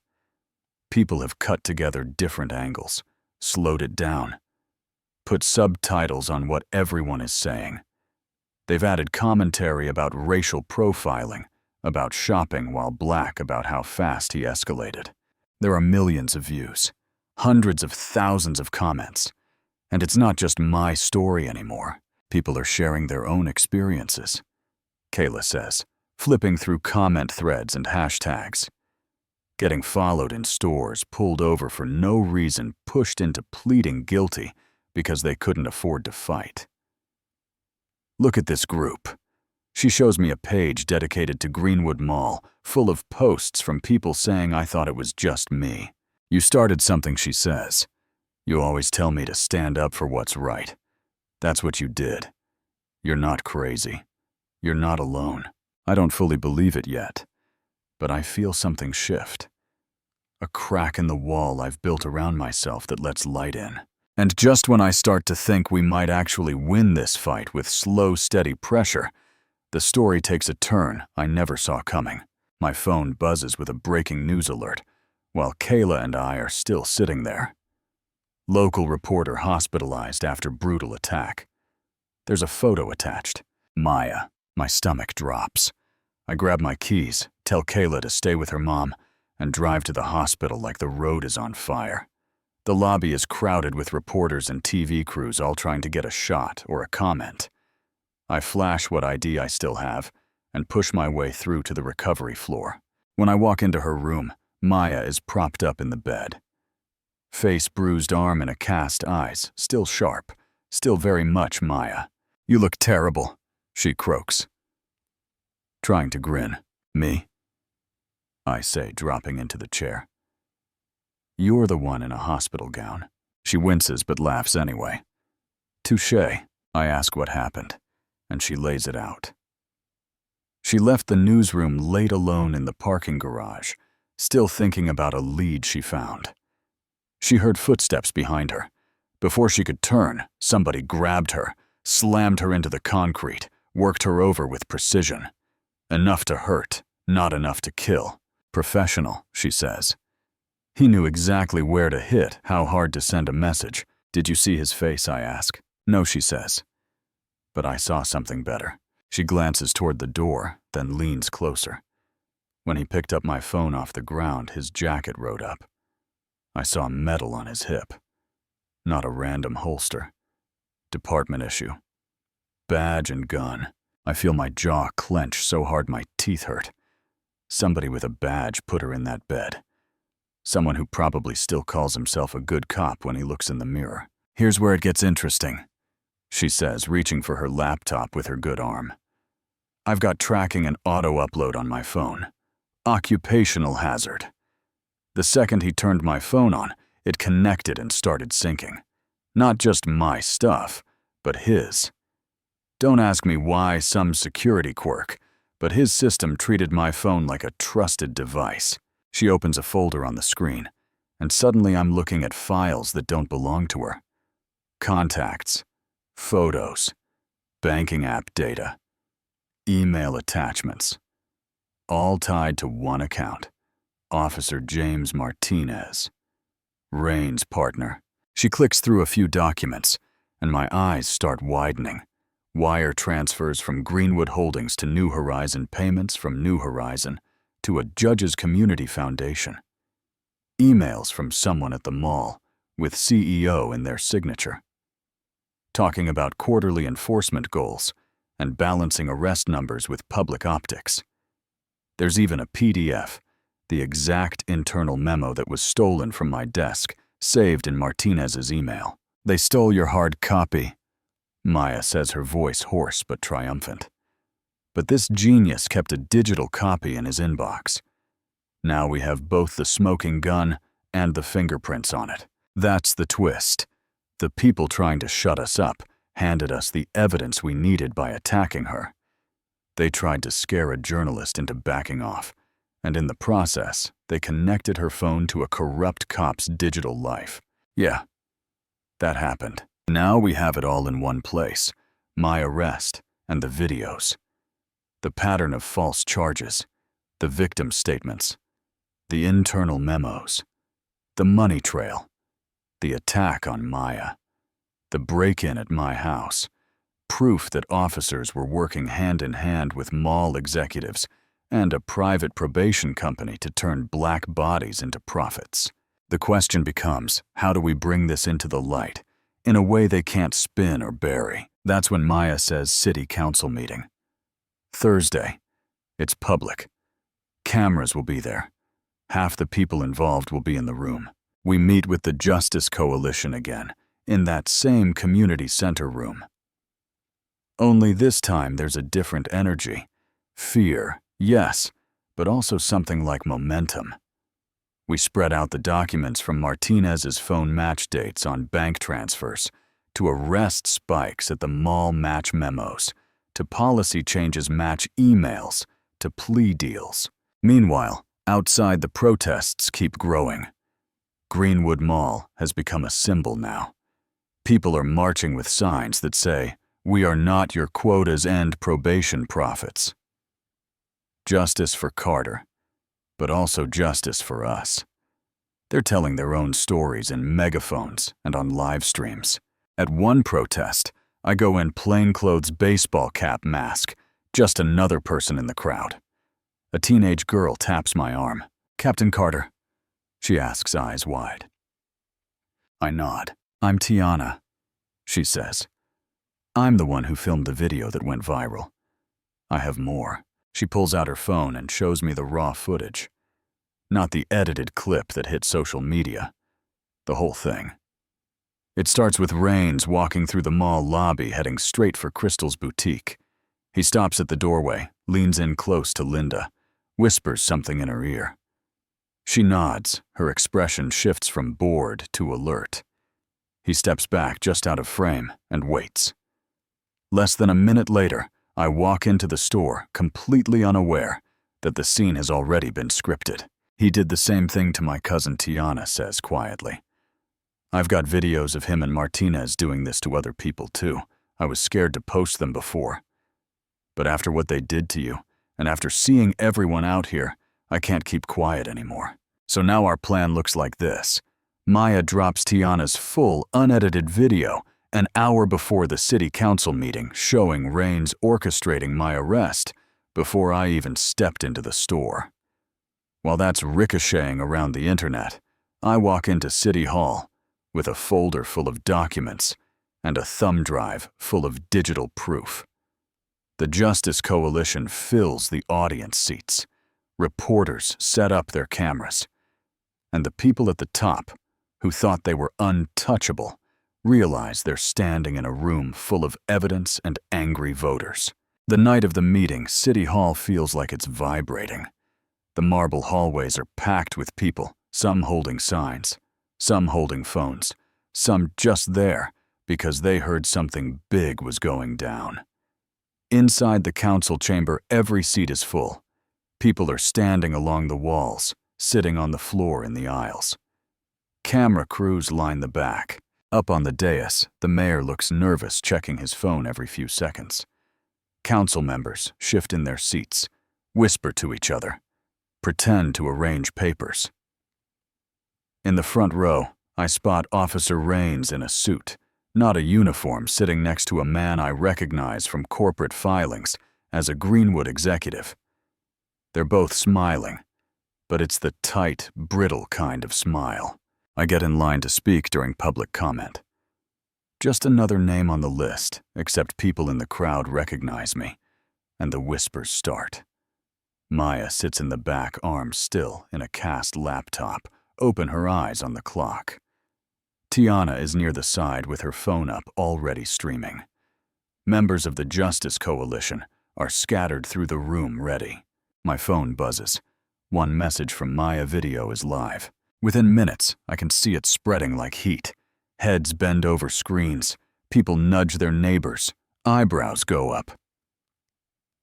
People have cut together different angles, slowed it down, put subtitles on what everyone is saying. They've added commentary about racial profiling, about shopping while black, about how fast he escalated. There are millions of views, hundreds of thousands of comments. And it's not just my story anymore. People are sharing their own experiences. Kayla says, flipping through comment threads and hashtags. Getting followed in stores, pulled over for no reason, pushed into pleading guilty because they couldn't afford to fight. "Look at this group," She shows me a page dedicated to Greenwood Mall, full of posts from people saying I thought it was just me. "You started something," she says. "You always tell me to stand up for what's right. That's what you did. You're not crazy. You're not alone." I don't fully believe it yet, but I feel something shift. A crack in the wall I've built around myself that lets light in. And just when I start to think we might actually win this fight with slow, steady pressure, the story takes a turn I never saw coming. My phone buzzes with a breaking news alert, while Kayla and I are still sitting there. Local reporter hospitalized after brutal attack. There's a photo attached. Maya. My stomach drops. I grab my keys, tell Kayla to stay with her mom, and drive to the hospital like the road is on fire. The lobby is crowded with reporters and TV crews all trying to get a shot or a comment. I flash what ID I still have and push my way through to the recovery floor. When I walk into her room, Maya is propped up in the bed. Face, bruised arm, and a cast eyes, still sharp, still very much Maya. "You look terrible," she croaks. Trying to grin. "Me?" I say, dropping into the chair. "You're the one in a hospital gown." She winces but laughs anyway. "Touché." I ask what happened, and she lays it out. She left the newsroom late alone in the parking garage, still thinking about a lead she found. She heard footsteps behind her. Before she could turn, somebody grabbed her, slammed her into the concrete, worked her over with precision. Enough to hurt, not enough to kill. "Professional," she says. "He knew exactly where to hit, how hard to send a message." "Did you see his face?" I ask. "No," she says. But I saw something better. She glances toward the door, then leans closer. When he picked up my phone off the ground, his jacket rode up. I saw metal on his hip. Not a random holster. Department issue. Badge and gun. I feel my jaw clench so hard my teeth hurt. Somebody with a badge put her in that bed. Someone who probably still calls himself a good cop when he looks in the mirror. "Here's where it gets interesting," she says, reaching for her laptop with her good arm. "I've got tracking and auto-upload on my phone. Occupational hazard." The second he turned my phone on, it connected and started syncing. Not just my stuff, but his. Don't ask me why, some security quirk, but his system treated my phone like a trusted device. She opens a folder on the screen, and suddenly I'm looking at files that don't belong to her. Contacts, photos, banking app data, email attachments, all tied to one account. Officer James Martinez. Rain's partner. She clicks through a few documents, and my eyes start widening. Wire transfers from Greenwood Holdings to New Horizon, payments from New Horizon to a Judges Community Foundation. Emails from someone at the mall with CEO in their signature. Talking about quarterly enforcement goals and balancing arrest numbers with public optics. There's even a PDF, the exact internal memo that was stolen from my desk, saved in Martinez's email. "They stole your hard copy," Maya says, her voice hoarse but triumphant. But this genius kept a digital copy in his inbox. Now we have both the smoking gun and the fingerprints on it. That's the twist. The people trying to shut us up handed us the evidence we needed by attacking her. They tried to scare a journalist into backing off, and in the process, they connected her phone to a corrupt cop's digital life. Yeah, that happened. Now we have it all in one place, my arrest and the videos. The pattern of false charges, the victim statements, the internal memos, the money trail, the attack on Maya, the break-in at my house, proof that officers were working hand in hand with mall executives and a private probation company to turn black bodies into profits. The question becomes, how do we bring this into the light in a way they can't spin or bury? That's when Maya says city council meeting. Thursday. It's public. Cameras will be there. Half the people involved will be in the room. We meet with the Justice Coalition again, in that same community center room. Only this time there's a different energy. Fear, yes, but also something like momentum. We spread out the documents from Martinez's phone match dates on bank transfers, to arrest spikes at the mall match memos, to policy changes match emails, to plea deals. Meanwhile, outside the protests keep growing. Greenwood Mall has become a symbol now. People are marching with signs that say, "We are not your quotas and probation prophets." Justice for Carter, but also justice for us. They're telling their own stories in megaphones and on live streams. At one protest, I go in plainclothes baseball cap mask, just another person in the crowd. A teenage girl taps my arm. "Captain Carter," she asks, eyes wide. I nod. "I'm Tiana," she says. "I'm the one who filmed the video that went viral. I have more." She pulls out her phone and shows me the raw footage. Not the edited clip that hit social media. The whole thing. It starts with Rains walking through the mall lobby heading straight for Crystal's boutique. He stops at the doorway, leans in close to Linda, whispers something in her ear. She nods, her expression shifts from bored to alert. He steps back just out of frame and waits. Less than a minute later, I walk into the store, completely unaware that the scene has already been scripted. "He did the same thing to my cousin," Tiana says quietly. "I've got videos of him and Martinez doing this to other people too. I was scared to post them before. But after what they did to you, and after seeing everyone out here, I can't keep quiet anymore. So now our plan looks like this. Maya drops Tiana's full, unedited video an hour before the city council meeting showing Rains orchestrating my arrest before I even stepped into the store. While that's ricocheting around the internet, I walk into City Hall with a folder full of documents and a thumb drive full of digital proof. The Justice Coalition fills the audience seats. Reporters set up their cameras. And the people at the top, who thought they were untouchable, realize they're standing in a room full of evidence and angry voters. The night of the meeting, City Hall feels like it's vibrating. The marble hallways are packed with people, some holding signs, some holding phones, some just there because they heard something big was going down. Inside the council chamber, every seat is full. People are standing along the walls, sitting on the floor in the aisles. Camera crews line the back. Up on the dais, the mayor looks nervous, checking his phone every few seconds. Council members shift in their seats, whisper to each other, pretend to arrange papers. In the front row, I spot Officer Rains in a suit, not a uniform, sitting next to a man I recognize from corporate filings as a Greenwood executive. They're both smiling, but it's the tight, brittle kind of smile. I get in line to speak during public comment. Just another name on the list, except people in the crowd recognize me, and the whispers start. Maya sits in the back, arms still, in a cast laptop, open her eyes on the clock. Tiana is near the side with her phone up, already streaming. Members of the Justice Coalition are scattered through the room, ready. My phone buzzes. One message from Maya video is live. Within minutes, I can see it spreading like heat. Heads bend over screens. People nudge their neighbors. Eyebrows go up.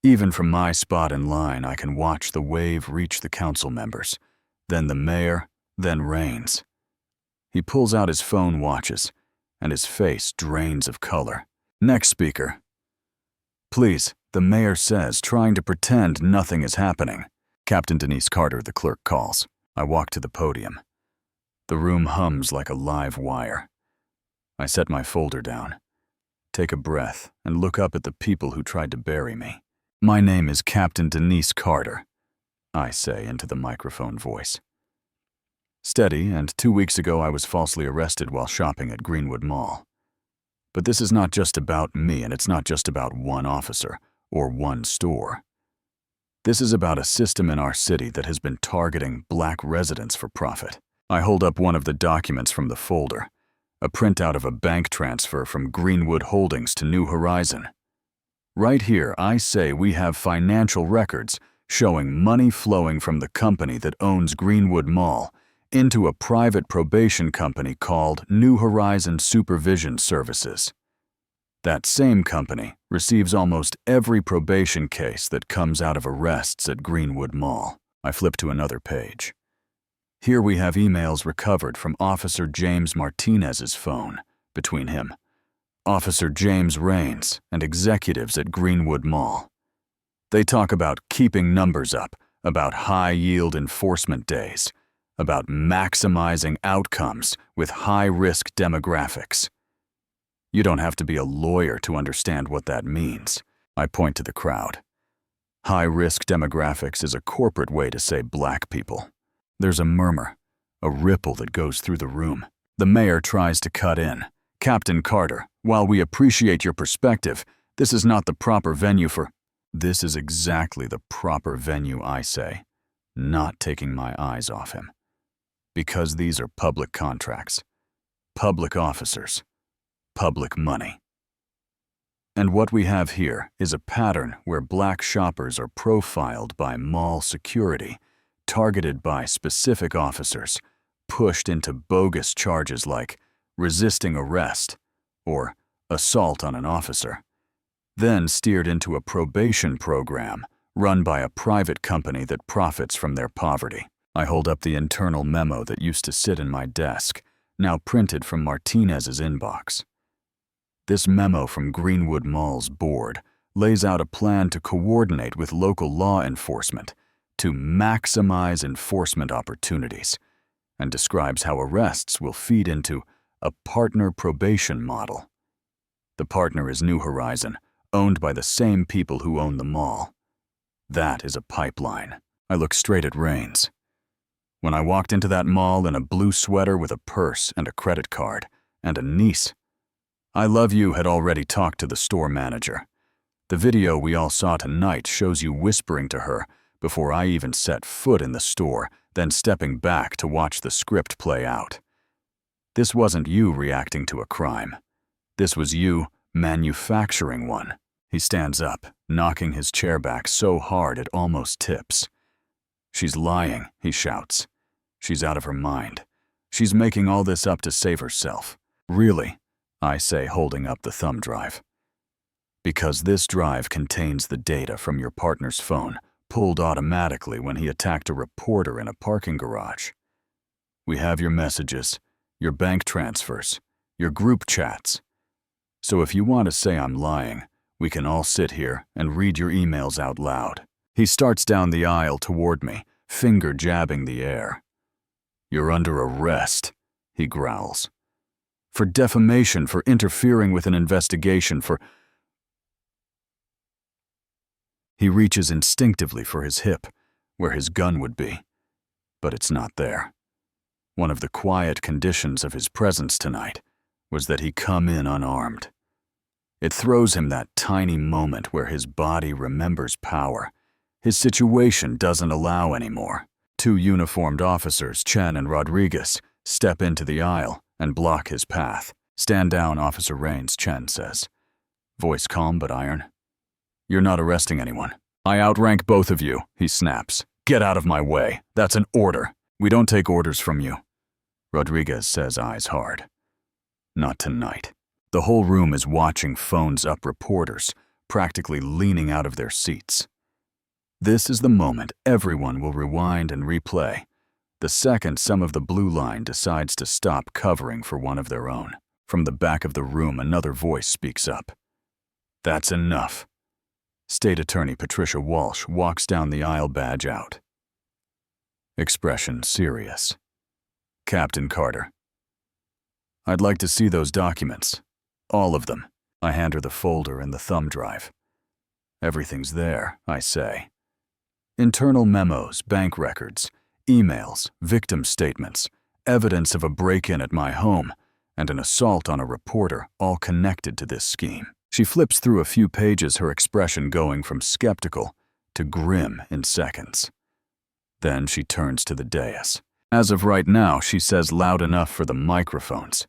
Even from my spot in line, I can watch the wave reach the council members, then the mayor, then Rains. He pulls out his phone, watches, and his face drains of color. "Next speaker." "Please," the mayor says, trying to pretend nothing is happening. "Captain Denise Carter," the clerk calls. I walk to the podium. The room hums like a live wire. I set my folder down, take a breath, and look up at the people who tried to bury me. "My name is Captain Denise Carter," I say into the microphone voice. Steady, and 2 weeks ago I was falsely arrested while shopping at Greenwood Mall. But this is not just about me, and it's not just about one officer or one store. This is about a system in our city that has been targeting black residents for profit. I hold up one of the documents from the folder, a printout of a bank transfer from Greenwood Holdings to New Horizon. Right here, I say we have financial records showing money flowing from the company that owns Greenwood Mall into a private probation company called New Horizon Supervision Services. That same company receives almost every probation case that comes out of arrests at Greenwood Mall. I flip to another page. Here we have emails recovered from Officer James Martinez's phone between him, Officer James Raines, and executives at Greenwood Mall. They talk about keeping numbers up, about high-yield enforcement days, about maximizing outcomes with high-risk demographics. You don't have to be a lawyer to understand what that means. I point to the crowd. High-risk demographics is a corporate way to say black people. There's a murmur, a ripple that goes through the room. The mayor tries to cut in. Captain Carter, while we appreciate your perspective, this is not the proper venue for— This is exactly the proper venue, I say, not taking my eyes off him. Because these are public contracts, public officers, public money. And what we have here is a pattern where black shoppers are profiled by mall security, targeted by specific officers, pushed into bogus charges like resisting arrest or assault on an officer, then steered into a probation program run by a private company that profits from their poverty. I hold up the internal memo that used to sit in my desk, now printed from Martinez's inbox. This memo from Greenwood Mall's board lays out a plan to coordinate with local law enforcement to maximize enforcement opportunities, and describes how arrests will feed into a partner probation model. The partner is New Horizon, owned by the same people who own the mall. That is a pipeline. I look straight at Raines. When I walked into that mall in a blue sweater with a purse and a credit card, and a niece, I Love You had already talked to the store manager. The video we all saw tonight shows you whispering to her before I even set foot in the store, then stepping back to watch the script play out. This wasn't you reacting to a crime. This was you manufacturing one. He stands up, knocking his chair back so hard it almost tips. She's lying, he shouts. She's out of her mind. She's making all this up to save herself. Really, I say, holding up the thumb drive. Because this drive contains the data from your partner's phone, pulled automatically when he attacked a reporter in a parking garage. We have your messages, your bank transfers, your group chats. So if you want to say I'm lying, we can all sit here and read your emails out loud. He starts down the aisle toward me, finger jabbing the air. You're under arrest, he growls. For defamation, for interfering with an investigation, for— He reaches instinctively for his hip, where his gun would be, but it's not there. One of the quiet conditions of his presence tonight was that he come in unarmed. It throws him that tiny moment where his body remembers power. His situation doesn't allow anymore. Two uniformed officers, Chen and Rodriguez, step into the aisle and block his path. Stand down, Officer Raines, Chen says. Voice calm but iron. You're not arresting anyone. I outrank both of you, he snaps. Get out of my way. That's an order. We don't take orders from you. Rodriguez says, eyes hard. Not tonight. The whole room is watching phones up reporters, practically leaning out of their seats. This is the moment everyone will rewind and replay, the second some of the blue line decides to stop covering for one of their own. From the back of the room, another voice speaks up. That's enough. State Attorney Patricia Walsh walks down the aisle, badge out. Expression serious. Captain Carter. I'd like to see those documents. All of them. I hand her the folder and the thumb drive. Everything's there, I say. Internal memos, bank records, emails, victim statements, evidence of a break-in at my home, and an assault on a reporter, all connected to this scheme. She flips through a few pages, her expression going from skeptical to grim in seconds. Then she turns to the dais. As of right now, she says loud enough for the microphones.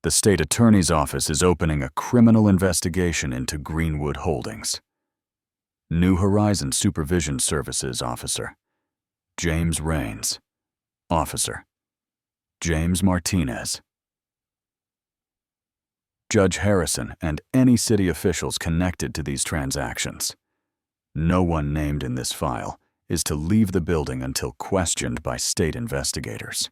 The state attorney's office is opening a criminal investigation into Greenwood Holdings. New Horizon Supervision Services Officer James Raines. Officer James Martinez. Judge Harrison and any city officials connected to these transactions. No one named in this file is to leave the building until questioned by state investigators.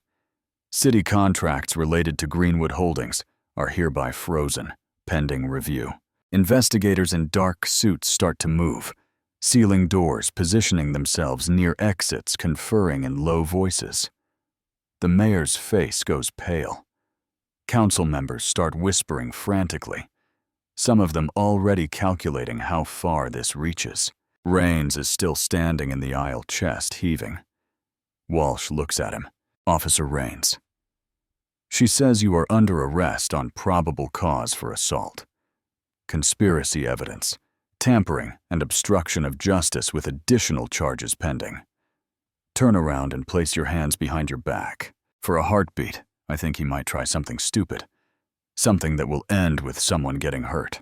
City contracts related to Greenwood Holdings are hereby frozen, pending review. Investigators in dark suits start to move, sealing doors, positioning themselves near exits, conferring in low voices. The mayor's face goes pale. Council members start whispering frantically, some of them already calculating how far this reaches. Raines is still standing in the aisle, chest heaving. Walsh looks at him. Officer Raines. She says you are under arrest on probable cause for assault, conspiracy evidence, tampering, and obstruction of justice with additional charges pending. Turn around and place your hands behind your back. For a heartbeat, I think he might try something stupid, something that will end with someone getting hurt.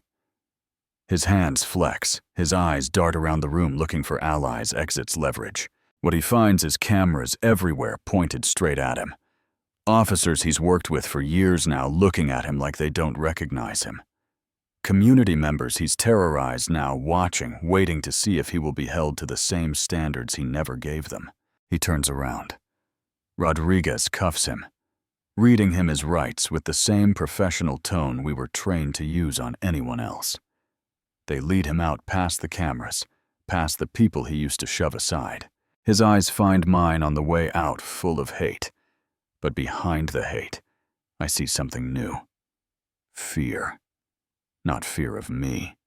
His hands flex, his eyes dart around the room looking for allies, exits, leverage. What he finds is cameras everywhere pointed straight at him. Officers he's worked with for years now looking at him like they don't recognize him. Community members he's terrorized now watching, waiting to see if he will be held to the same standards he never gave them. He turns around. Rodriguez cuffs him, reading him his rights with the same professional tone we were trained to use on anyone else. They lead him out past the cameras, past the people he used to shove aside. His eyes find mine on the way out, full of hate. But behind the hate, I see something new. Fear. Not fear of me.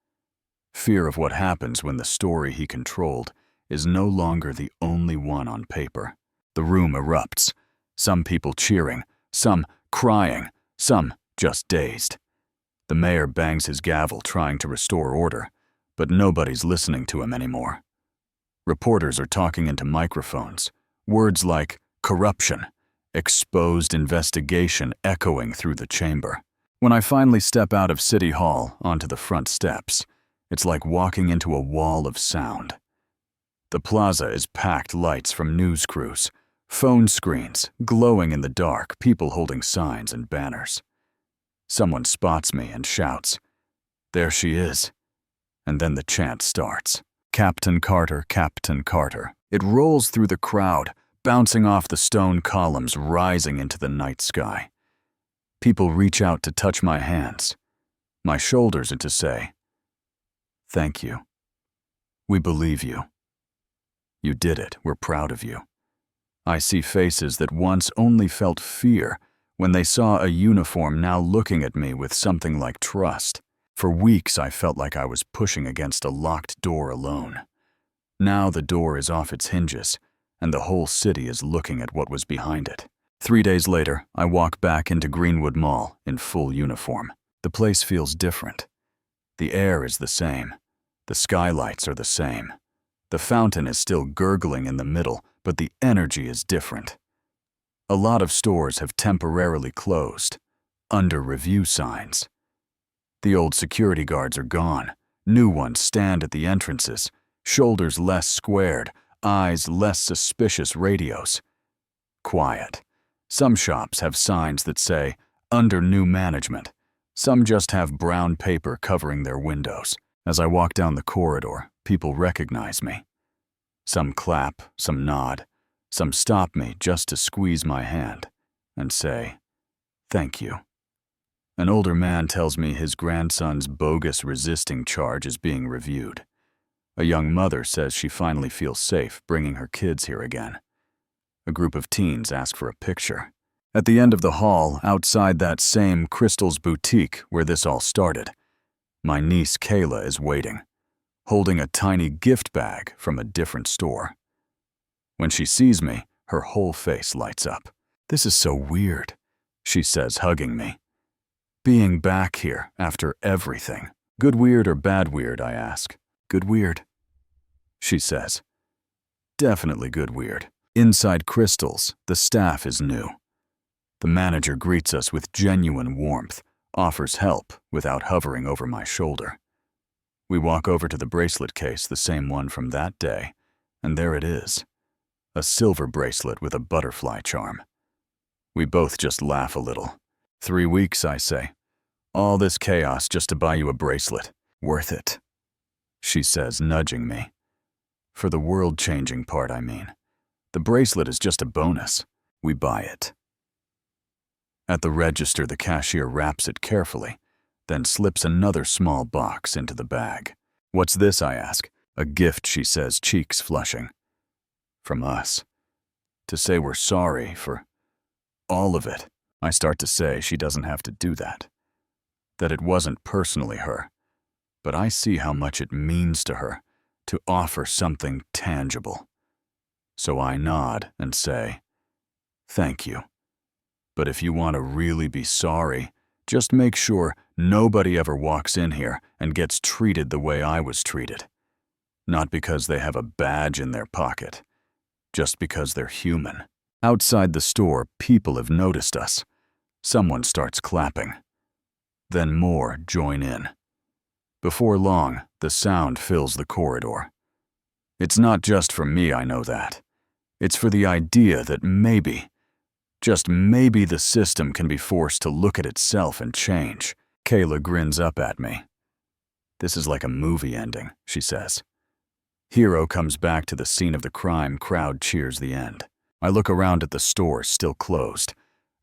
Fear of what happens when the story he controlled is no longer the only one on paper. The room erupts, some people cheering, some crying, some just dazed. The mayor bangs his gavel trying to restore order, but nobody's listening to him anymore. Reporters are talking into microphones, words like corruption, exposed investigation echoing through the chamber. When I finally step out of City Hall onto the front steps, it's like walking into a wall of sound. The plaza is packed, lights from news crews, phone screens glowing in the dark, people holding signs and banners. Someone spots me and shouts, "There she is." And then the chant starts. Captain Carter, Captain Carter. It rolls through the crowd, bouncing off the stone columns, rising into the night sky. People reach out to touch my hands, my shoulders, and to say, "Thank you. We believe you. You did it. We're proud of you." I see faces that once only felt fear when they saw a uniform now looking at me with something like trust. For weeks I felt like I was pushing against a locked door alone. Now the door is off its hinges, and the whole city is looking at what was behind it. 3 days later, I walk back into Greenwood Mall in full uniform. The place feels different. The air is the same. The skylights are the same. The fountain is still gurgling in the middle, but the energy is different. A lot of stores have temporarily closed, under review signs. The old security guards are gone. New ones stand at the entrances, shoulders less squared, eyes less suspicious, radios. Quiet. Some shops have signs that say, "Under new management." Some just have brown paper covering their windows. As I walk down the corridor, people recognize me. Some clap, some nod, some stop me just to squeeze my hand and say, "Thank you." An older man tells me his grandson's bogus resisting charge is being reviewed. A young mother says she finally feels safe bringing her kids here again. A group of teens ask for a picture. At the end of the hall, outside that same Crystal's boutique where this all started, my niece Kayla is waiting, holding a tiny gift bag from a different store. When she sees me, her whole face lights up. "This is so weird," she says, hugging me. "Being back here after everything." "Good weird or bad weird?" I ask. "Good weird," she says. "Definitely good weird." Inside Crystal's, the staff is new. The manager greets us with genuine warmth, offers help without hovering over my shoulder. We walk over to the bracelet case, the same one from that day, and there it is. A silver bracelet with a butterfly charm. We both just laugh a little. 3 weeks, I say. All this chaos just to buy you a bracelet. Worth it, she says, nudging me. For the world-changing part, I mean. The bracelet is just a bonus. We buy it. At the register, the cashier wraps it carefully, then slips another small box into the bag. What's this, I ask. A gift, she says, cheeks flushing. From us. To say we're sorry for all of it. I start to say she doesn't have to do that. That it wasn't personally her. But I see how much it means to her to offer something tangible. So I nod and say, thank you. But if you want to really be sorry, just make sure nobody ever walks in here and gets treated the way I was treated. Not because they have a badge in their pocket, just because they're human. Outside the store, people have noticed us. Someone starts clapping. Then more join in. Before long, the sound fills the corridor. It's not just for me, I know that. It's for the idea that maybe, just maybe, the system can be forced to look at itself and change. Kayla grins up at me. This is like a movie ending, she says. Hero comes back to the scene of the crime, crowd cheers the end. I look around at the stores still closed,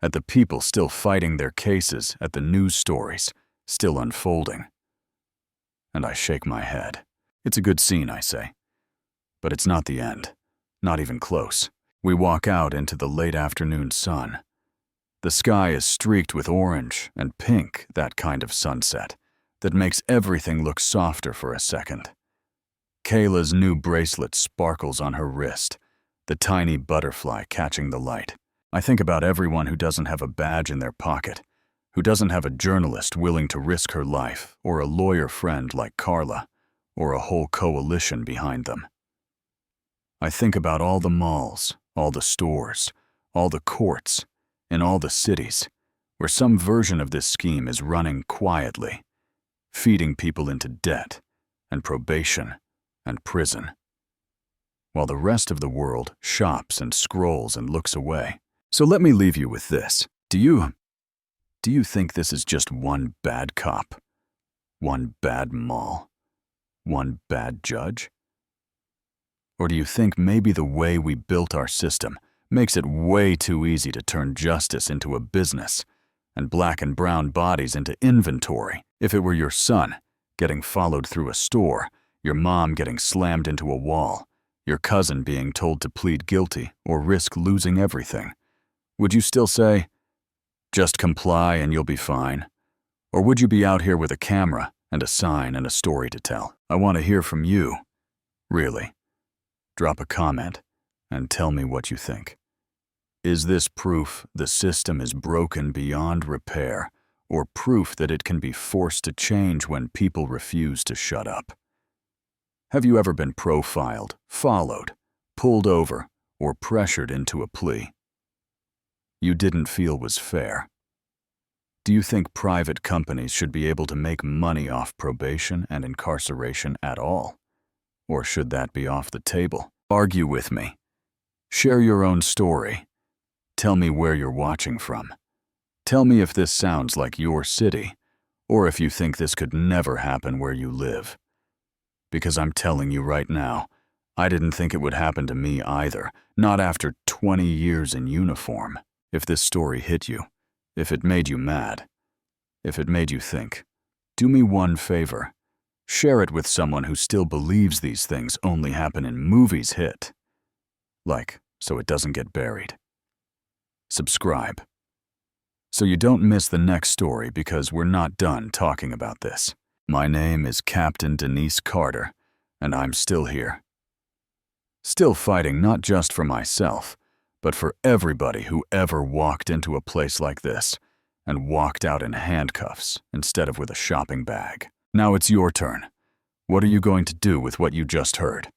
at the people still fighting their cases, at the news stories still unfolding. And I shake my head. It's a good scene, I say. But it's not the end. Not even close. We walk out into the late afternoon sun. The sky is streaked with orange and pink, that kind of sunset that makes everything look softer for a second. Kayla's new bracelet sparkles on her wrist, the tiny butterfly catching the light. I think about everyone who doesn't have a badge in their pocket, who doesn't have a journalist willing to risk her life, or a lawyer friend like Carla, or a whole coalition behind them. I think about all the malls, all the stores, all the courts, in all the cities, where some version of this scheme is running quietly, feeding people into debt and probation and prison, while the rest of the world shops and scrolls and looks away. So let me leave you with this. Do you think this is just one bad cop? One bad mall? One bad judge? Or do you think maybe the way we built our system makes it way too easy to turn justice into a business and black and brown bodies into inventory? If it were your son getting followed through a store, your mom getting slammed into a wall, your cousin being told to plead guilty or risk losing everything, would you still say, just comply and you'll be fine? Or would you be out here with a camera and a sign and a story to tell? I want to hear from you. Really. Drop a comment and tell me what you think. Is this proof the system is broken beyond repair, or proof that it can be forced to change when people refuse to shut up? Have you ever been profiled, followed, pulled over, or pressured into a plea you didn't feel was fair? Do you think private companies should be able to make money off probation and incarceration at all? Or should that be off the table? Argue with me. Share your own story. Tell me where you're watching from. Tell me if this sounds like your city, or if you think this could never happen where you live. Because I'm telling you right now, I didn't think it would happen to me either, not after 20 years in uniform. If this story hit you, if it made you mad, if it made you think, do me one favor. Share it with someone who still believes these things only happen in movies. Hit like so it doesn't get buried. Subscribe so you don't miss the next story, because we're not done talking about this. My name is Captain Denise Carter, and I'm still here. Still fighting not just for myself, but for everybody who ever walked into a place like this and walked out in handcuffs instead of with a shopping bag. Now it's your turn. What are you going to do with what you just heard?